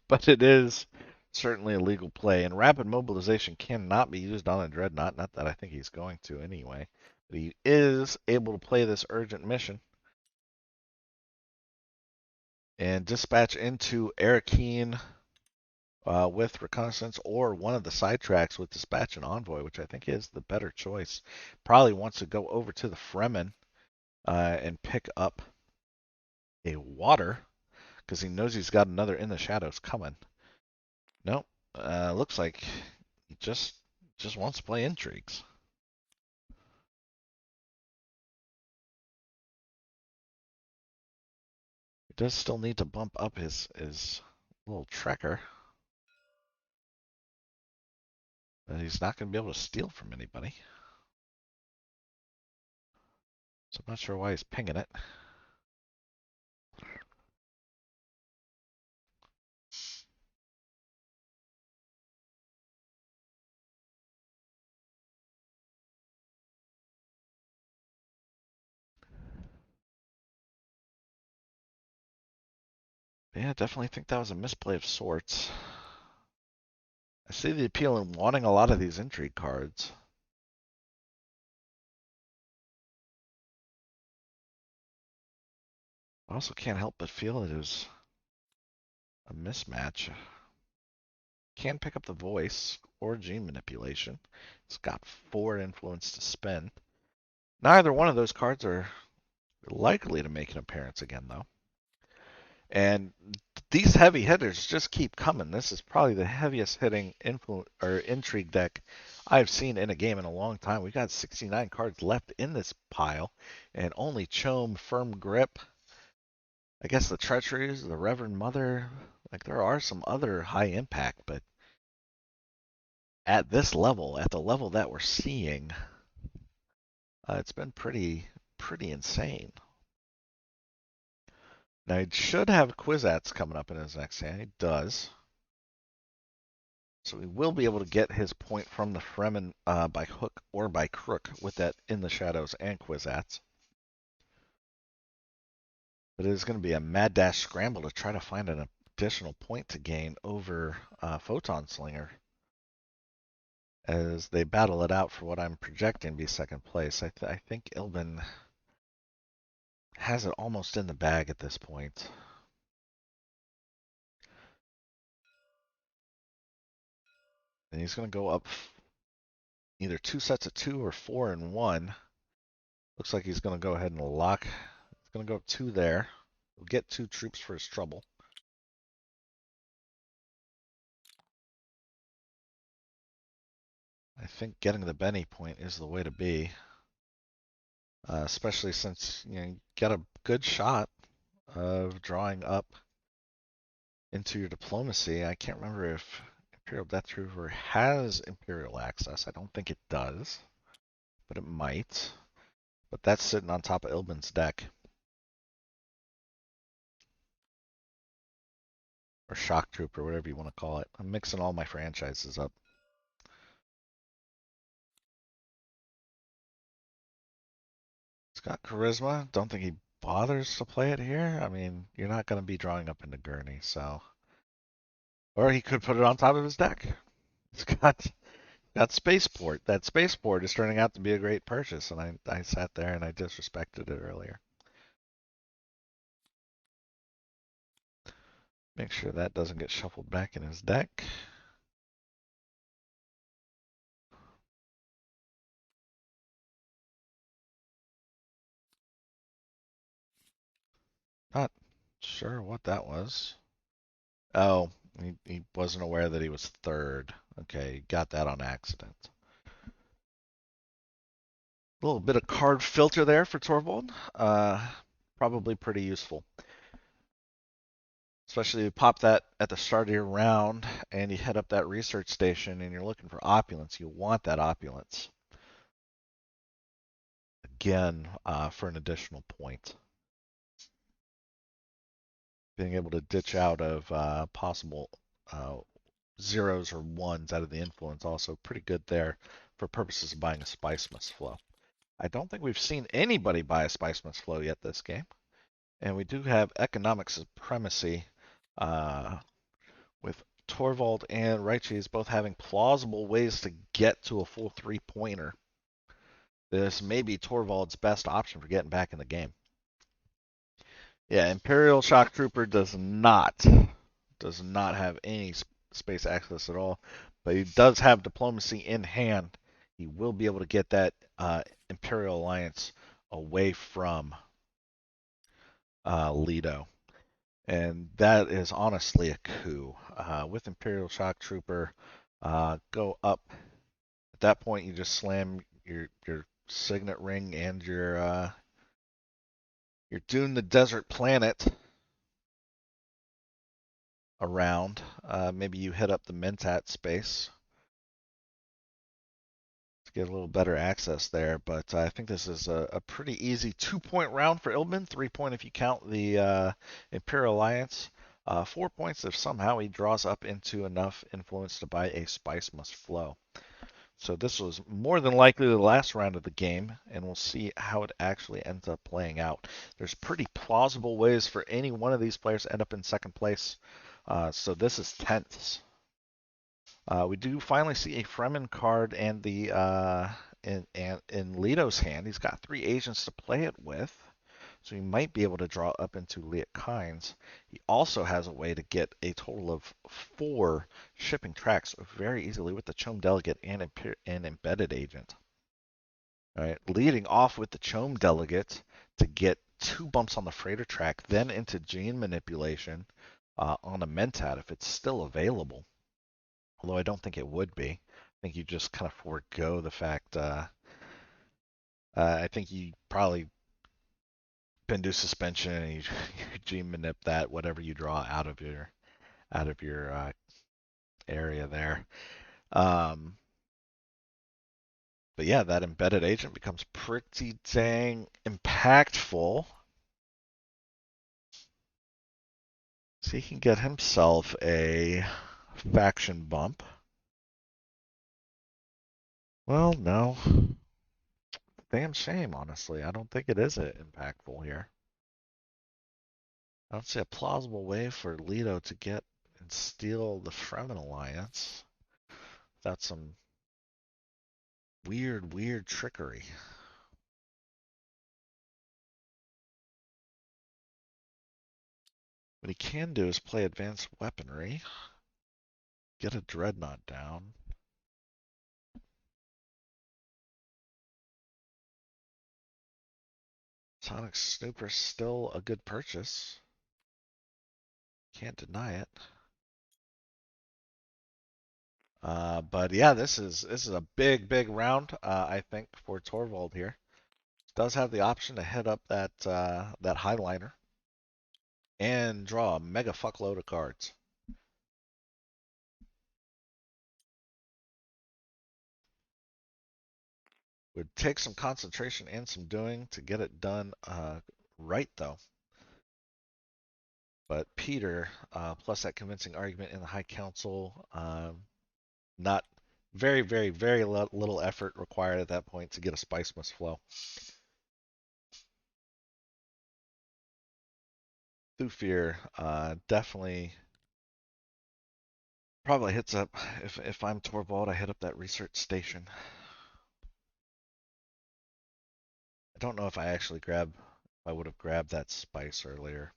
but it is certainly a legal play. And rapid mobilization cannot be used on a dreadnought. Not that I think he's going to anyway. But he is able to play this urgent mission and dispatch into Arakeen with reconnaissance, or one of the side tracks with dispatch and envoy, which I think is the better choice. Probably wants to go over to the Fremen and pick up a water because he knows he's got another in the shadows coming. Nope. Looks like he just wants to play intrigues. He does still need to bump up his little tracker. He's not going to be able to steal from anybody. So I'm not sure why he's pinging it. Yeah, definitely think that was a misplay of sorts. I see the appeal in wanting a lot of these intrigue cards. I also can't help but feel it is a mismatch. Can pick up the voice or gene manipulation. It's got 4 influence to spend. Neither one of those cards are likely to make an appearance again, though. And these heavy hitters just keep coming. This is probably the heaviest hitting or intrigue deck I've seen in a game in a long time. We've got 69 cards left in this pile, and only Chome, Firm Grip, I guess the Treacheries, the Reverend Mother. Like there are some other high impact, but at this level, at the level that we're seeing, it's been pretty insane. Now he should have Kwisatz coming up in his next hand. He does. So he will be able to get his point from the Fremen by hook or by crook with that in the shadows and Kwisatz. But it is going to be a mad dash scramble to try to find an additional point to gain over Photon Slinger as they battle it out for what I'm projecting to be second place. I think Ilbin has it almost in the bag at this point. And he's going to go up either 2 sets of 2 or 4 and 1. Looks like he's going to go ahead and lock. He's going to go up 2 there. He'll get 2 troops for his trouble. I think getting the Benny point is the way to be, especially since you get a good shot of drawing up into your diplomacy. I can't remember if Imperial Death Trooper has Imperial access. I don't think it does, but it might. But that's sitting on top of Ilbin's deck. Or Shock Trooper, whatever you want to call it. I'm mixing all my franchises up. It's got Charisma. Don't think he bothers to play it here. I mean, you're not going to be drawing up into Gurney, so. Or he could put it on top of his deck. It's got Spaceport. That Spaceport is turning out to be a great purchase, and I sat there and I disrespected it earlier. Make sure that doesn't get shuffled back in his deck. Not sure what that was. Oh, he wasn't aware that he was third. Okay, got that on accident. A little bit of card filter there for Torvald. Probably pretty useful. Especially you pop that at the start of your round and you head up that research station and you're looking for opulence. You want that opulence. Again, for an additional point. Being able to ditch out of possible uh, zeros or ones out of the influence also pretty good there for purposes of buying a Spice Must Flow. I don't think we've seen anybody buy a Spice Must Flow yet this game. And we do have economic supremacy uh, with Torvald and Reiches both having plausible ways to get to a full three-pointer. This may be Torvald's best option for getting back in the game. Yeah, Imperial Shock Trooper does not have any space access at all, but he does have diplomacy in hand. He will be able to get that Imperial Alliance away from Leto. And that is honestly a coup. With Imperial Shock Trooper, go up. At that point, you just slam your signet ring and your Dune the Desert Planet around. Maybe you hit up the Mentat space to get a little better access there. But I think this is a pretty easy 2-point round for Ilbin. 3-point if you count the Imperial Alliance. 4 points if somehow he draws up into enough influence to buy a Spice Must Flow. So this was more than likely the last round of the game, and we'll see how it actually ends up playing out. There's pretty plausible ways for any one of these players to end up in second place. So this is tenths. We do finally see a Fremen card and the in Leto's hand. He's got 3 agents to play it with, so he might be able to draw up into Liet Kynes. He also has a way to get a total of 4 shipping tracks very easily with the Chom Delegate and Embedded Agent. All right, leading off with the Chom Delegate to get 2 bumps on the freighter track, then into gene manipulation on a Mentat if it's still available. Although I don't think it would be. I think you just kind of forego the fact. I think you probably Pindu suspension and you G manip that whatever you draw out of your area there. Um, but yeah, that embedded agent becomes pretty dang impactful. So he can get himself a faction bump. Well, no. Damn shame, honestly. I don't think it is impactful here. I don't see a plausible way for Leto to get and steal the Fremen alliance without some weird, weird trickery. What he can do is play advanced weaponry, get a dreadnought down. Sonic Snooper's still a good purchase. Can't deny it. But yeah, this is a big round. I think for Torvald here. Does have the option to head up that highliner and draw a mega fuckload of cards. Would take some concentration and some doing to get it done right, though. But Peter, plus that convincing argument in the High Council, not very little effort required at that point to get a Spice Must Flow. Thufir definitely probably hits up. If I'm Torvald, I hit up that research station. I don't know if I actually I would have grabbed that spice earlier.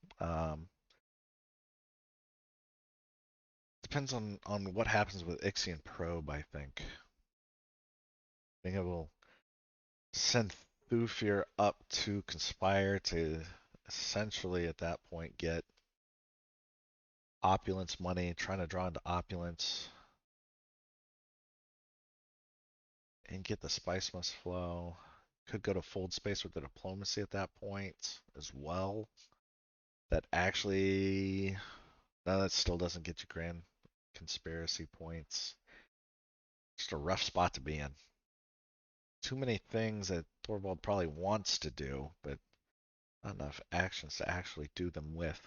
Depends on what happens with Ixion Probe, I think. I think I will send Thufir up to conspire to essentially at that point get opulence money, trying to draw into opulence and get the spice must flow. Could go to fold space with the diplomacy at that point as well. That actually, no, that still doesn't get you grand conspiracy points. Just a rough spot to be in. Too many things that Thorvald probably wants to do, but not enough actions to actually do them with.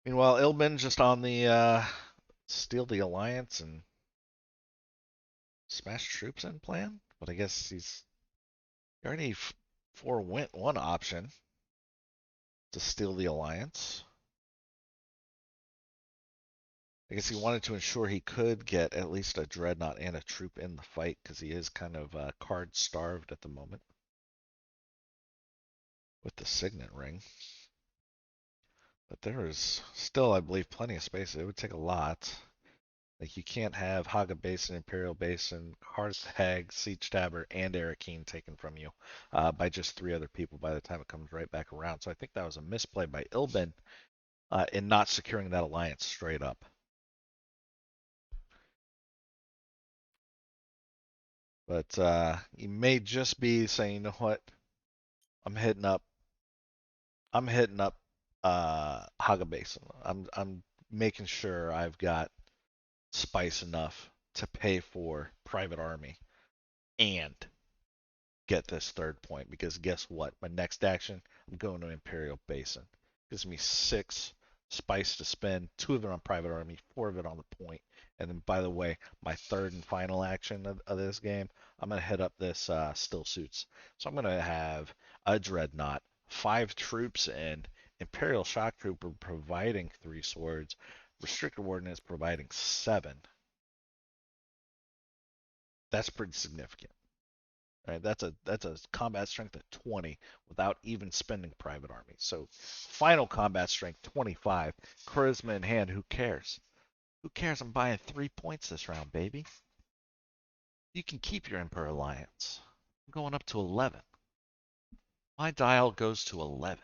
Meanwhile, Ilbin's just on the steal the alliance and smash troops in plan. But I guess he's already forewent one option to steal the alliance. I guess he wanted to ensure he could get at least a dreadnought and a troop in the fight because he is kind of card starved at the moment with the signet ring. But there is still, I believe, plenty of space. It would take a lot. Like you can't have Haga Basin, Imperial Basin, Hearth Hag, Siege Tabber, and Arakeen taken from you by just three other people by the time it comes right back around. So I think that was a misplay by Ilbin in not securing that alliance straight up. But he may just be saying, you know what, I'm hitting up, I'm hitting up Haga Basin. I'm making sure I've got spice enough to pay for private army and get this third point because guess what? My next action, I'm going to Imperial Basin. Gives me 6 spice to spend, 2 of it on private army, 4 of it on the point. And then, by the way, my third and final action of this game, I'm going to hit up this still suits. So I'm going to have a dreadnought, 5 troops in, Imperial Shock Trooper providing 3 swords, Restricted Ordnance providing 7. That's pretty significant. Right, that's a combat strength of 20 without even spending private army. So final combat strength 25, charisma in hand. Who cares? Who cares? I'm buying 3 points this round, baby. You can keep your Emperor Alliance. I'm going up to 11. My dial goes to 11.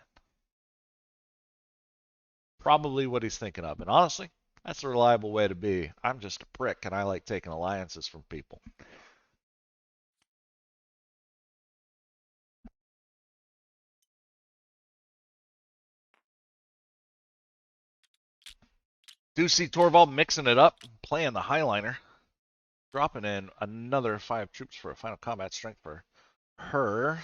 Probably what he's thinking of. And honestly, that's a reliable way to be. I'm just a prick, and I like taking alliances from people. Do see Torvald mixing it up, playing the Highliner, dropping in another 5 troops for a final combat strength for her,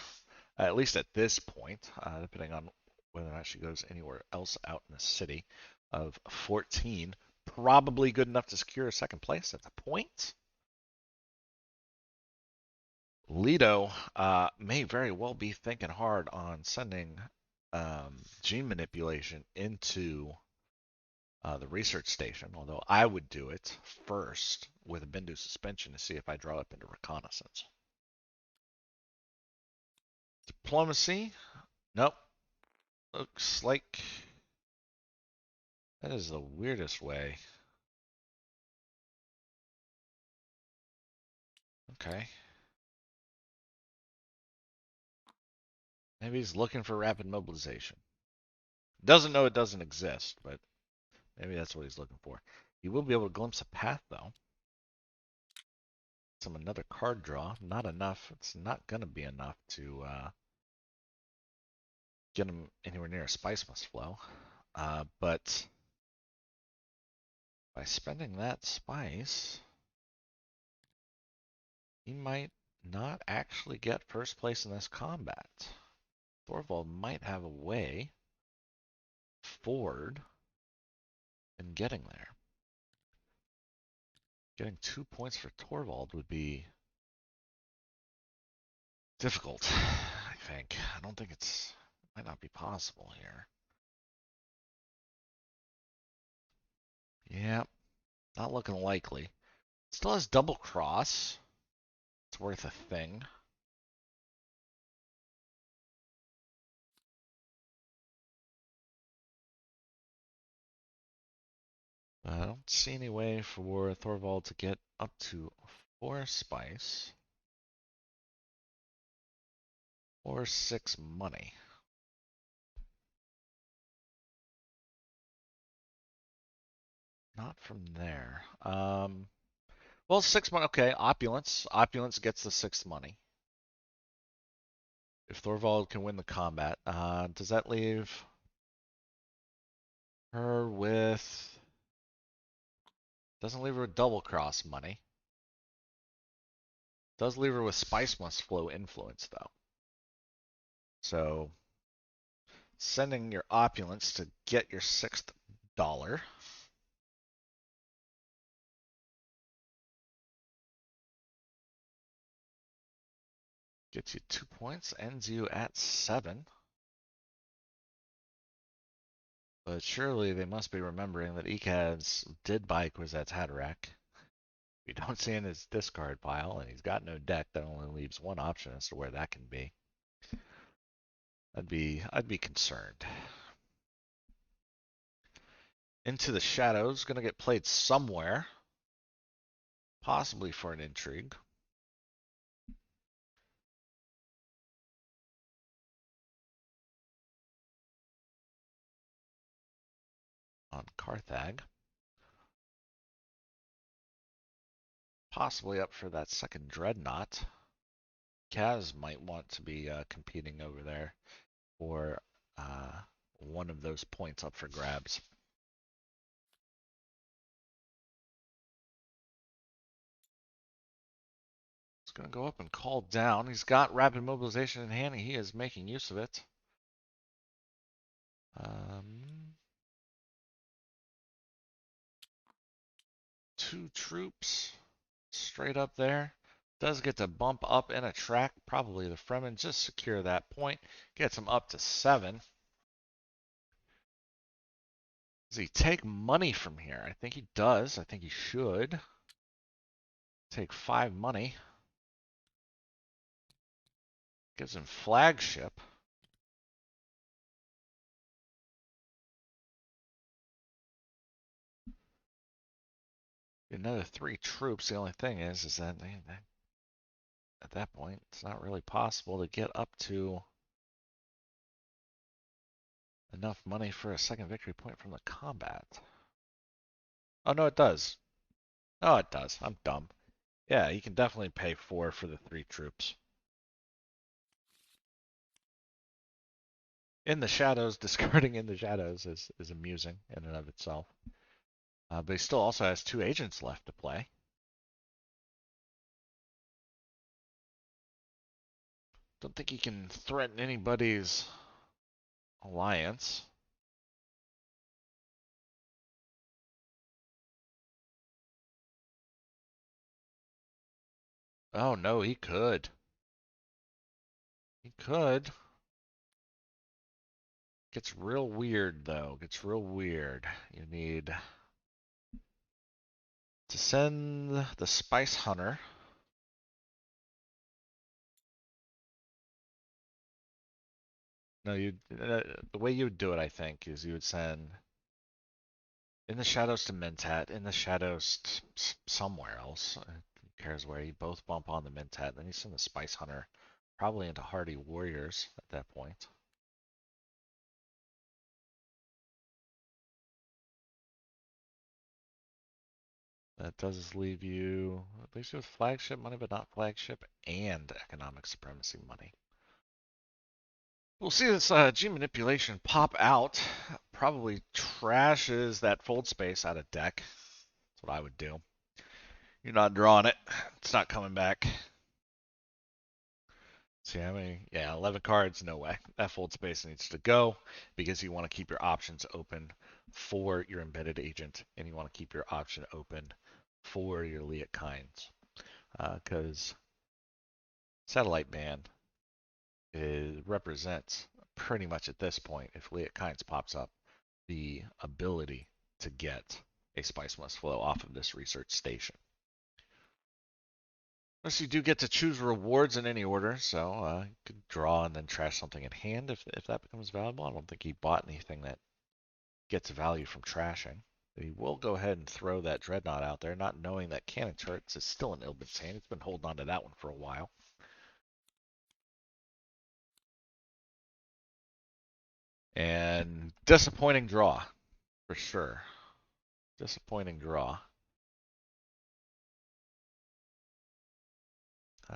at least at this point, depending on whether or not she goes anywhere else out in the city, of 14. Probably good enough to secure a second place at the point. Lido may very well be thinking hard on sending gene manipulation into the research station, although I would do it first with a Bindu suspension to see if I draw up into reconnaissance. Diplomacy? Nope. Looks like that is the weirdest way. Okay. Maybe he's looking for rapid mobilization. Doesn't know it doesn't exist, but maybe that's what he's looking for. He will be able to glimpse a path, though. Some another card draw. Not enough. It's not going to be enough to get him anywhere near a spice must flow. But by spending that spice, he might not actually get first place in this combat. Thorvald might have a way forward in getting there. Getting 2 points for Torvald would be difficult, I think. I don't think it might not be possible here. Yeah, not looking likely. Still has double cross. It's worth a thing. I don't see any way for Thorvald to get up to 4 spice or 6 money. not from there. Well, 6 money. Okay, opulence. Opulence gets the 6 money. If Thorvald can win the combat, does that leave her with? Doesn't leave her with double cross money. Does leave her with spice must flow influence though. So sending your opulence to get your sixth dollar gets you 2 points, ends you at 7. But surely they must be remembering that Ekaz did buy Kwisatz Haderach. We don't see in his discard pile, and he's got no deck. That only leaves one option as to where that can be. I'd be concerned. Into the Shadows, gonna get played somewhere, possibly for an intrigue. On Carthag. Possibly up for that second Dreadnought. Kaz might want to be competing over there for one of those points up for grabs. He's going to go up and call down. He's got rapid mobilization in hand, and he is making use of it. Um, 2 troops straight up there. Does get to bump up in a track. Probably the Fremen just secure that point. Gets him up to 7. Does he take money from here? I think he does. I think he should. Take 5 money. Gives him flagship. Another 3 troops. The only thing is that at that point, it's not really possible to get up to enough money for a second victory point from the combat. Oh, no, it does. Oh, it does. I'm dumb. Yeah, you can definitely pay 4 for the 3 troops. In the shadows, discarding in the shadows is amusing in and of itself. But he still also has 2 agents left to play. Don't think he can threaten anybody's alliance. Oh, no, he could. He could. Gets real weird, though. Gets real weird. You need to send the Spice Hunter. No, the way you would do it, I think, is you would send in the shadows to Mentat, in the shadows somewhere else. Who cares where? You both bump on the Mentat, then you send the Spice Hunter probably into Hardy Warriors at that point. That does leave you at least with flagship money, but not flagship and economic supremacy money. We'll see this G manipulation pop out. Probably trashes that fold space out of deck. That's what I would do. You're not drawing it. It's not coming back. See how many? Yeah, 11 cards. No way. That fold space needs to go because you want to keep your options open for your embedded agent, and you want to keep your option open for your Liat Kynes. Because Satellite Band represents pretty much at this point, if Liat Kynes pops up, the ability to get a Spice Must Flow off of this research station. Unless you do get to choose rewards in any order, so you could draw and then trash something in hand if that becomes valuable. I don't think he bought anything that gets value from trashing. But he will go ahead and throw that Dreadnought out there, not knowing that Cannon Turrets is still in Ilbin's hand. He's been holding on to that one for a while. And disappointing draw, for sure. Disappointing draw.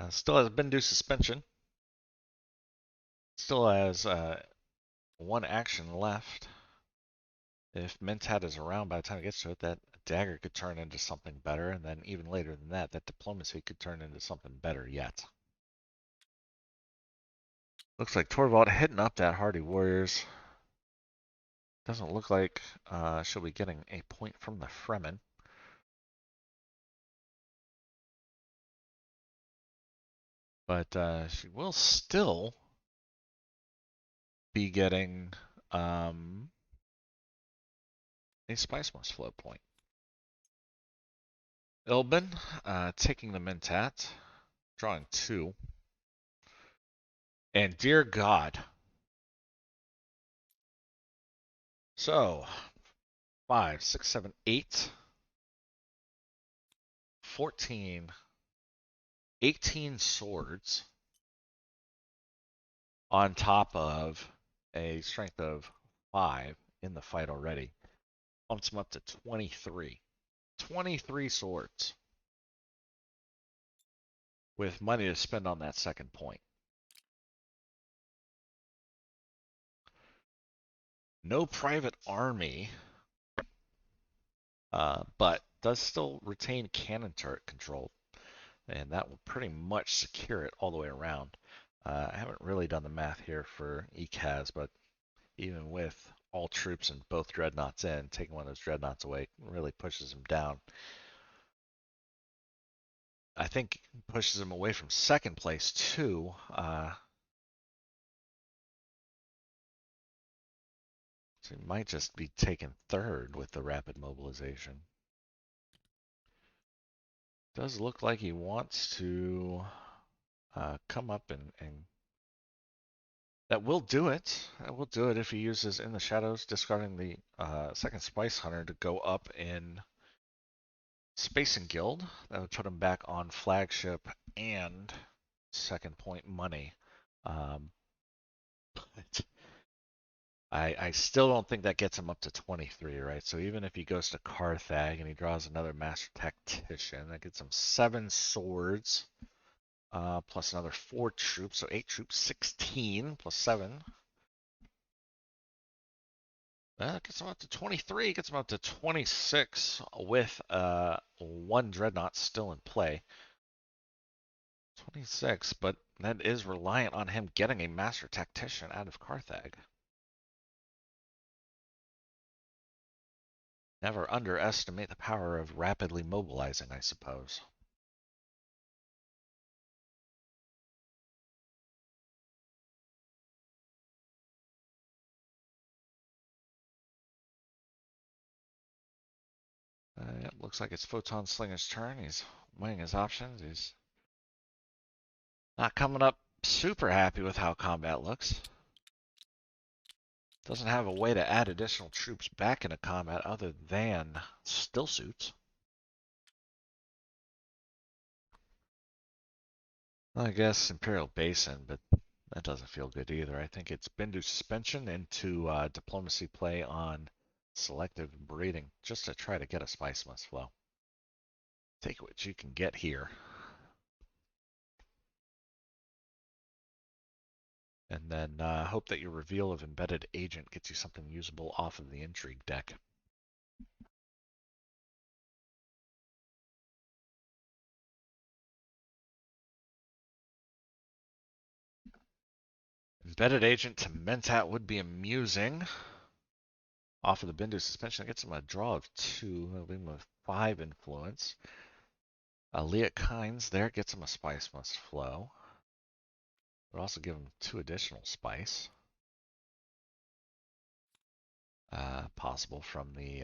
Still has been due suspension. Still has one action left. If Mentat is around by the time it gets to it, that dagger could turn into something better, and then even later than that, that diplomacy could turn into something better yet. Looks like Torvald hitting up that Hardy Warriors. Doesn't look like she'll be getting a point from the Fremen. But she will still be getting a Spice Must Flow point. Ilbin taking the Mentat, drawing 2. And dear God. So, 5, 6, 7, 8, 14, 18 swords on top of a strength of 5 in the fight already. Bumps him up to 23. 23 swords with money to spend on that second point. No private army, but does still retain cannon turret control, and that will pretty much secure it all the way around. I haven't really done the math here for ECAS, but even with all troops and both dreadnoughts in, taking one of those dreadnoughts away really pushes him down. I think pushes him away from second place too. So he might just be taken third with the rapid mobilization. Does look like he wants to come up and that will do it. That will do it if he uses In the Shadows, discarding the second Spice Hunter to go up in Space and Guild. That would put him back on flagship and second point money. But I still don't think that gets him up to 23, right? So even if he goes to Carthag and he draws another Master Tactician, that gets him 7 swords, plus another 4 troops, so 8 troops, 16 plus 7. That gets him up to 23, gets him up to 26 with 1 Dreadnought still in play. 26, but that is reliant on him getting a Master Tactician out of Carthag. Never underestimate the power of rapidly mobilizing, I suppose. It looks like it's Photon Slinger's turn. He's weighing his options. He's not coming up super happy with how combat looks. Doesn't have a way to add additional troops back into combat other than still suits. I guess Imperial Basin, but that doesn't feel good either. I think it's been to suspension into diplomacy play on selective breeding just to try to get a Spice Must Flow. Take what you can get here. And then hope that your reveal of Embedded Agent gets you something usable off of the Intrigue deck. Embedded Agent to Mentat would be amusing. Off of the Bindu suspension, that gets him a draw of 2. That'll leave him with 5 influence. Liat Kynes there gets him a Spice Must Flow. Would also give him 2 additional spice. Possible from the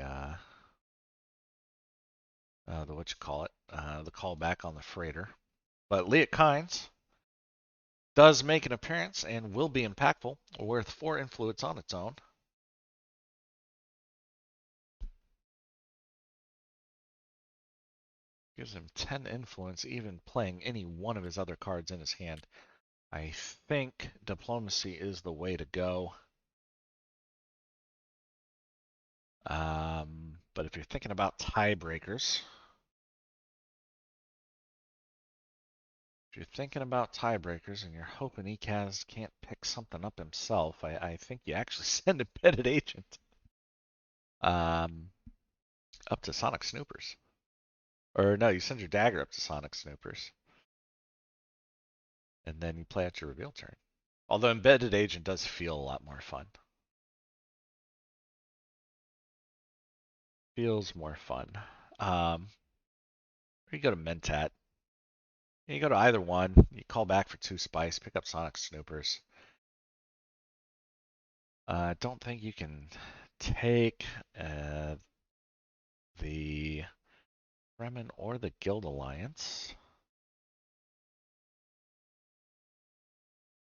what you call it, the callback on the freighter. But Liat Kynes does make an appearance and will be impactful, worth 4 influence on its own. Gives him 10 influence, even playing any one of his other cards in his hand. I think diplomacy is the way to go. But if you're thinking about tiebreakers, and you're hoping ECAS can't pick something up himself, I think you actually send Embedded Agent um, up to Sonic Snoopers. Or no, you send your dagger up to Sonic Snoopers, and then you play out your reveal turn. Although Embedded Agent does feel a lot more fun. Feels more fun. Um, you go to Mentat. You go to either one. You call back for 2 spice, pick up Sonic Snoopers. I don't think you can take the Fremen or the Guild Alliance.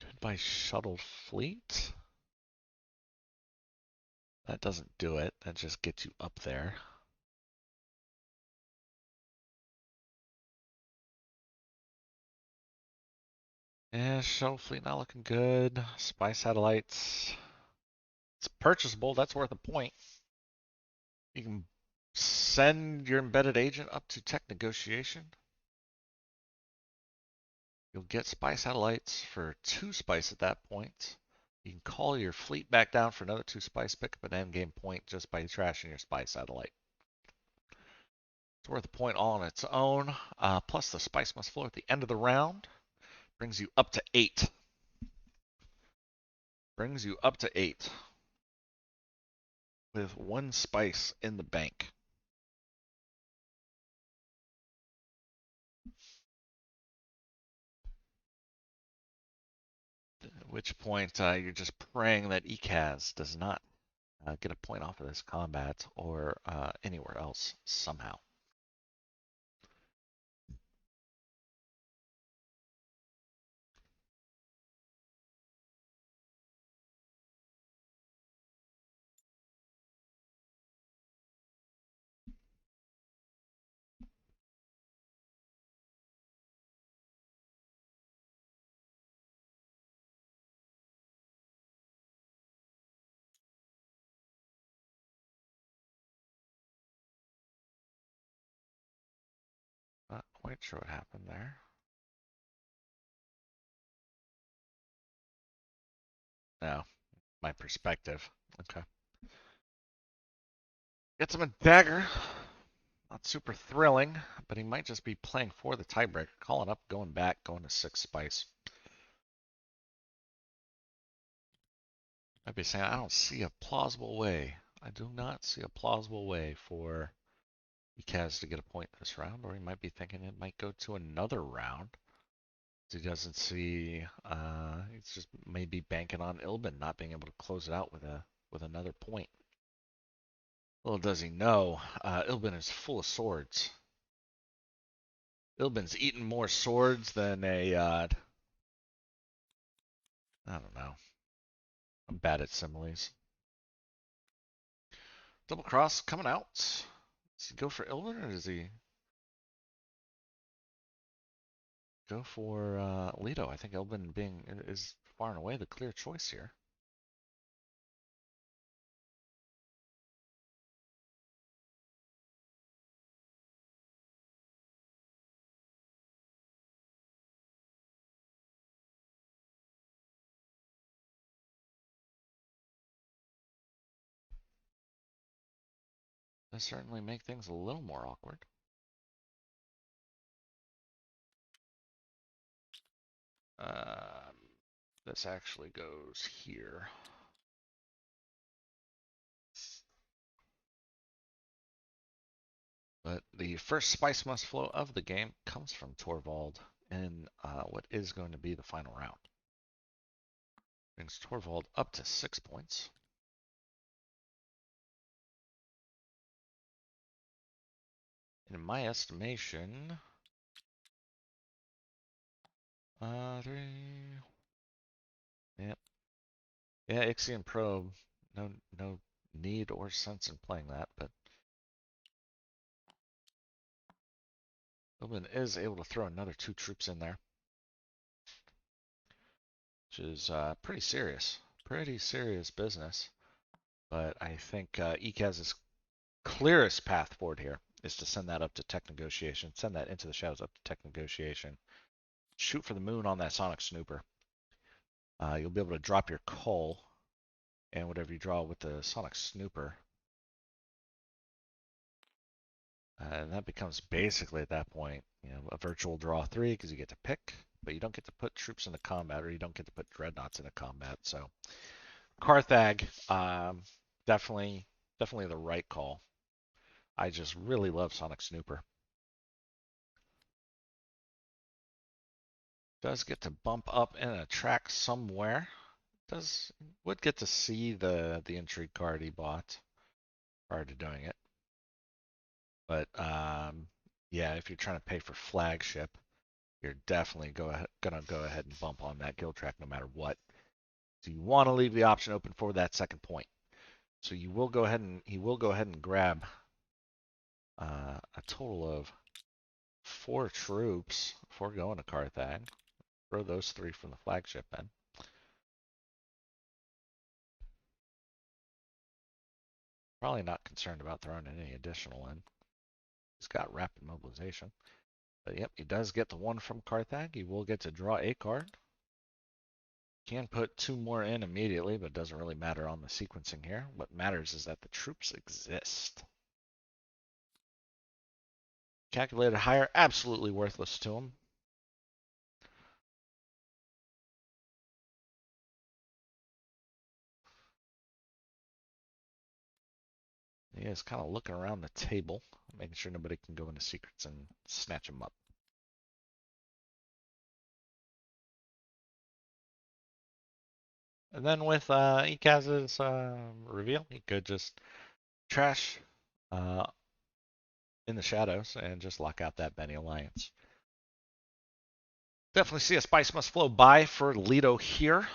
Goodbye Shuttle Fleet. That doesn't do it. That just gets you up there. Yeah, Shuttle Fleet not looking good. Spy Satellites. It's purchasable. That's worth a point. You can send your embedded agent up to tech negotiation. You'll get spy satellites for 2 spice at that point. You can call your fleet back down for another 2 spice, pick up an endgame point just by trashing your spy satellite. It's worth a point all on its own. Plus the spice must flow at the end of the round. Brings you up to 8. Brings you up to 8. With 1 spice in the bank. At which point you're just praying that ECAS does not get a point off of this combat or anywhere else somehow. Not quite sure what happened there. No, my perspective. Okay. Gets him a dagger. Not super thrilling, but he might just be playing for the tiebreaker. Calling up, going back, going to 6 spice. I'd be saying, I don't see a plausible way. I do not see a plausible way for Ikaz to get a point this round, or he might be thinking it might go to another round. He doesn't see. He's just maybe banking on Ilbin not being able to close it out with another point. Little does he know, Ilbin is full of swords. Ilbin's eaten more swords than I don't know. I'm bad at similes. Double cross coming out. Does he go for Ilbin or does he go for Leto? I think Ilbin is far and away the clear choice here. That certainly make things a little more awkward. Um, this actually goes here. But the first spice must flow of the game comes from Torvald in what is going to be the final round. Brings Torvald up to 6 points. In my estimation, 3. Yep. Yeah, Ixion Probe. No need or sense in playing that, but Ilbin is able to throw another 2 troops in there, which is pretty serious. Pretty serious business. But I think Ikaz is clearest path forward here is to send that up to tech negotiation. Send that into the shadows up to tech negotiation. Shoot for the moon on that Sonic Snooper. You'll be able to drop your coal and whatever you draw with the Sonic Snooper. And that becomes basically at that point, a virtual draw 3 because you get to pick, but you don't get to put troops into combat or you don't get to put dreadnoughts into combat. So Carthag, definitely, definitely the right call. I just really love Sonic Snooper. Does get to bump up in a track somewhere. Would get to see the intrigue card he bought prior to doing it. But yeah, if you're trying to pay for flagship, you're definitely gonna go ahead and bump on that guild track no matter what. So you want to leave the option open for that second point. So you will go ahead and he will go ahead and grab a total of 4 troops before going to Carthag. Throw those 3 from the flagship in. Probably not concerned about throwing any additional in. He's got rapid mobilization. But yep, he does get the 1 from Carthag. He will get to draw a card. Can put 2 more in immediately, but it doesn't really matter on the sequencing here. What matters is that the troops exist. Calculated higher, absolutely worthless to him. He is kind of looking around the table, making sure nobody can go into secrets and snatch him up. And then with Ikaz's reveal, he could just trash uh, in the shadows and just lock out that Benny Alliance. Definitely see a Spice Must Flow buy for Leto here.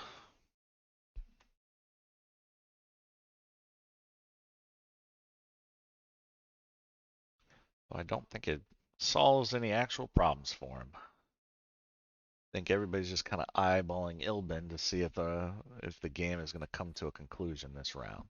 Well, I don't think it solves any actual problems for him. I think everybody's just kind of eyeballing Ilbin to see if the game is going to come to a conclusion this round.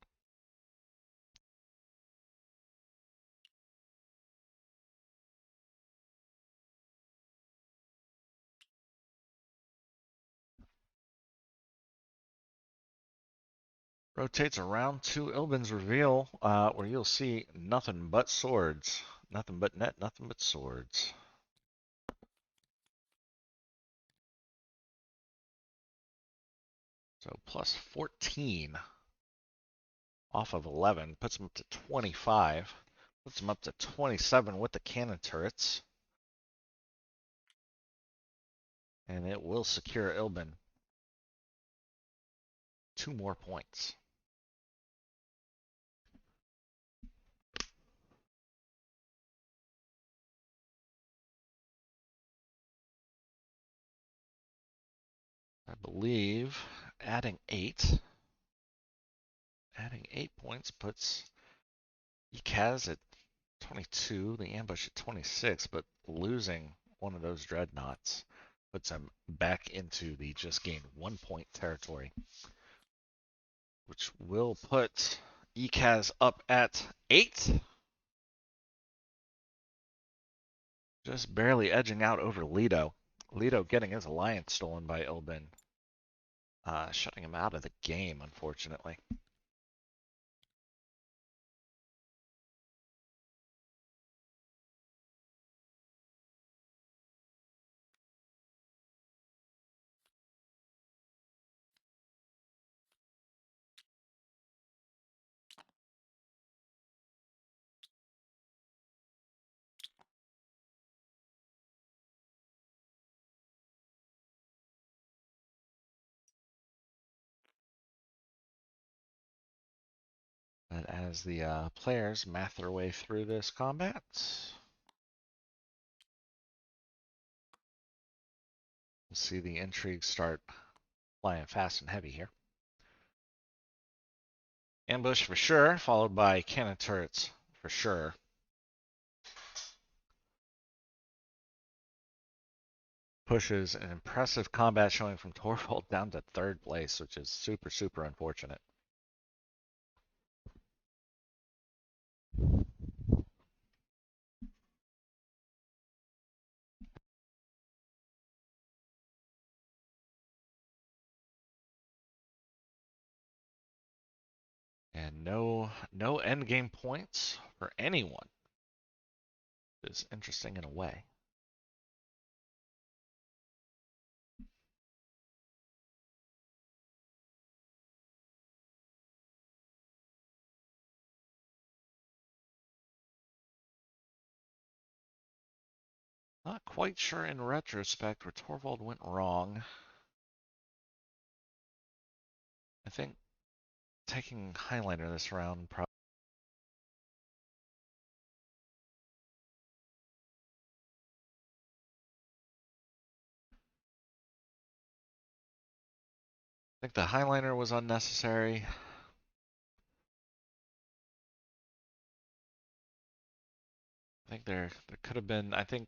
Rotates around to Ilbin's reveal, where you'll see nothing but swords. Nothing but net, nothing but swords. So plus 14 off of 11 puts him up to 25. Puts him up to 27 with the cannon turrets. And it will secure Ilbin 2 more points. I believe adding 8 points puts Ikaz at 22, the ambush at 26, but losing one of those dreadnoughts puts him back into the just gained 1 point territory, which will put Ikaz up at 8. Just barely edging out over Leto. Leto getting his alliance stolen by Ilbin. Shutting him out of the game, unfortunately. But as the players math their way through this combat, we'll see the intrigue start flying fast and heavy here. Ambush for sure, followed by cannon turrets for sure. Pushes an impressive combat showing from Torvald down to 3rd place, which is super, super unfortunate. And no end game points for anyone. It's interesting in a way. Not quite sure in retrospect where Torvald went wrong. I think taking Highliner this round probably. I think the Highliner was unnecessary. I think there could have been. I think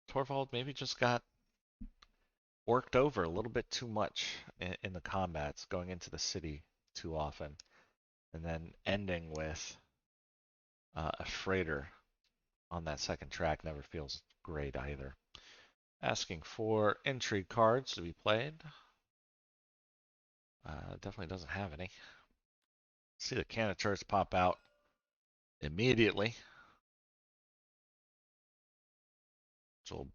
Torvald maybe just got worked over a little bit too much in the combats, going into the city too often, and then ending with a freighter on that second track never feels great either. Asking for intrigue cards to be played. Definitely doesn't have any. See the canisters pop out immediately. So we'll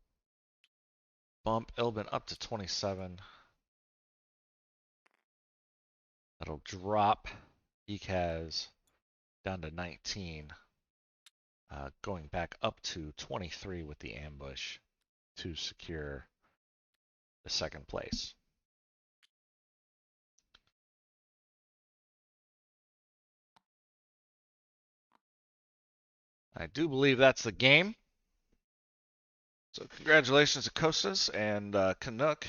bump Ilbin up to 27. That'll drop Ekaz down to 19. Going back up to 23 with the ambush to secure the second place. I do believe that's the game. So congratulations to Kostas and Canuck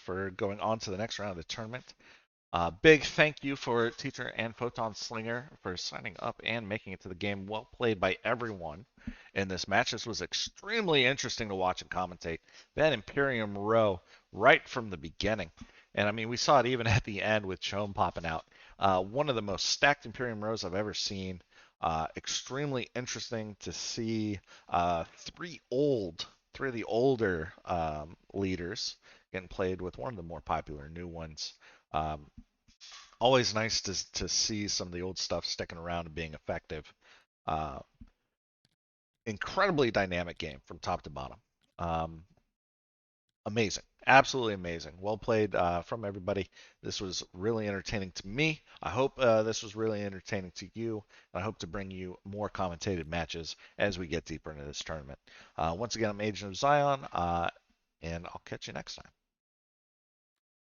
for going on to the next round of the tournament. Big thank you for Teacher and Photon Slinger for signing up and making it to the game. Well played by everyone in this match. This was extremely interesting to watch and commentate. That Imperium row right from the beginning. And I mean, we saw it even at the end with Chome popping out. One of the most stacked Imperium rows I've ever seen. Extremely interesting to see three of the older leaders getting played with one of the more popular new ones. Um, Always nice to see some of the old stuff sticking around and being effective. Uh, Incredibly dynamic game from top to bottom. Um, Amazing, absolutely amazing. Well played from everybody. This was really entertaining to me. I hope this was really entertaining to you. And I hope to bring you more commentated matches as we get deeper into this tournament. Once again, I'm Agent of Zion, and I'll catch you next time.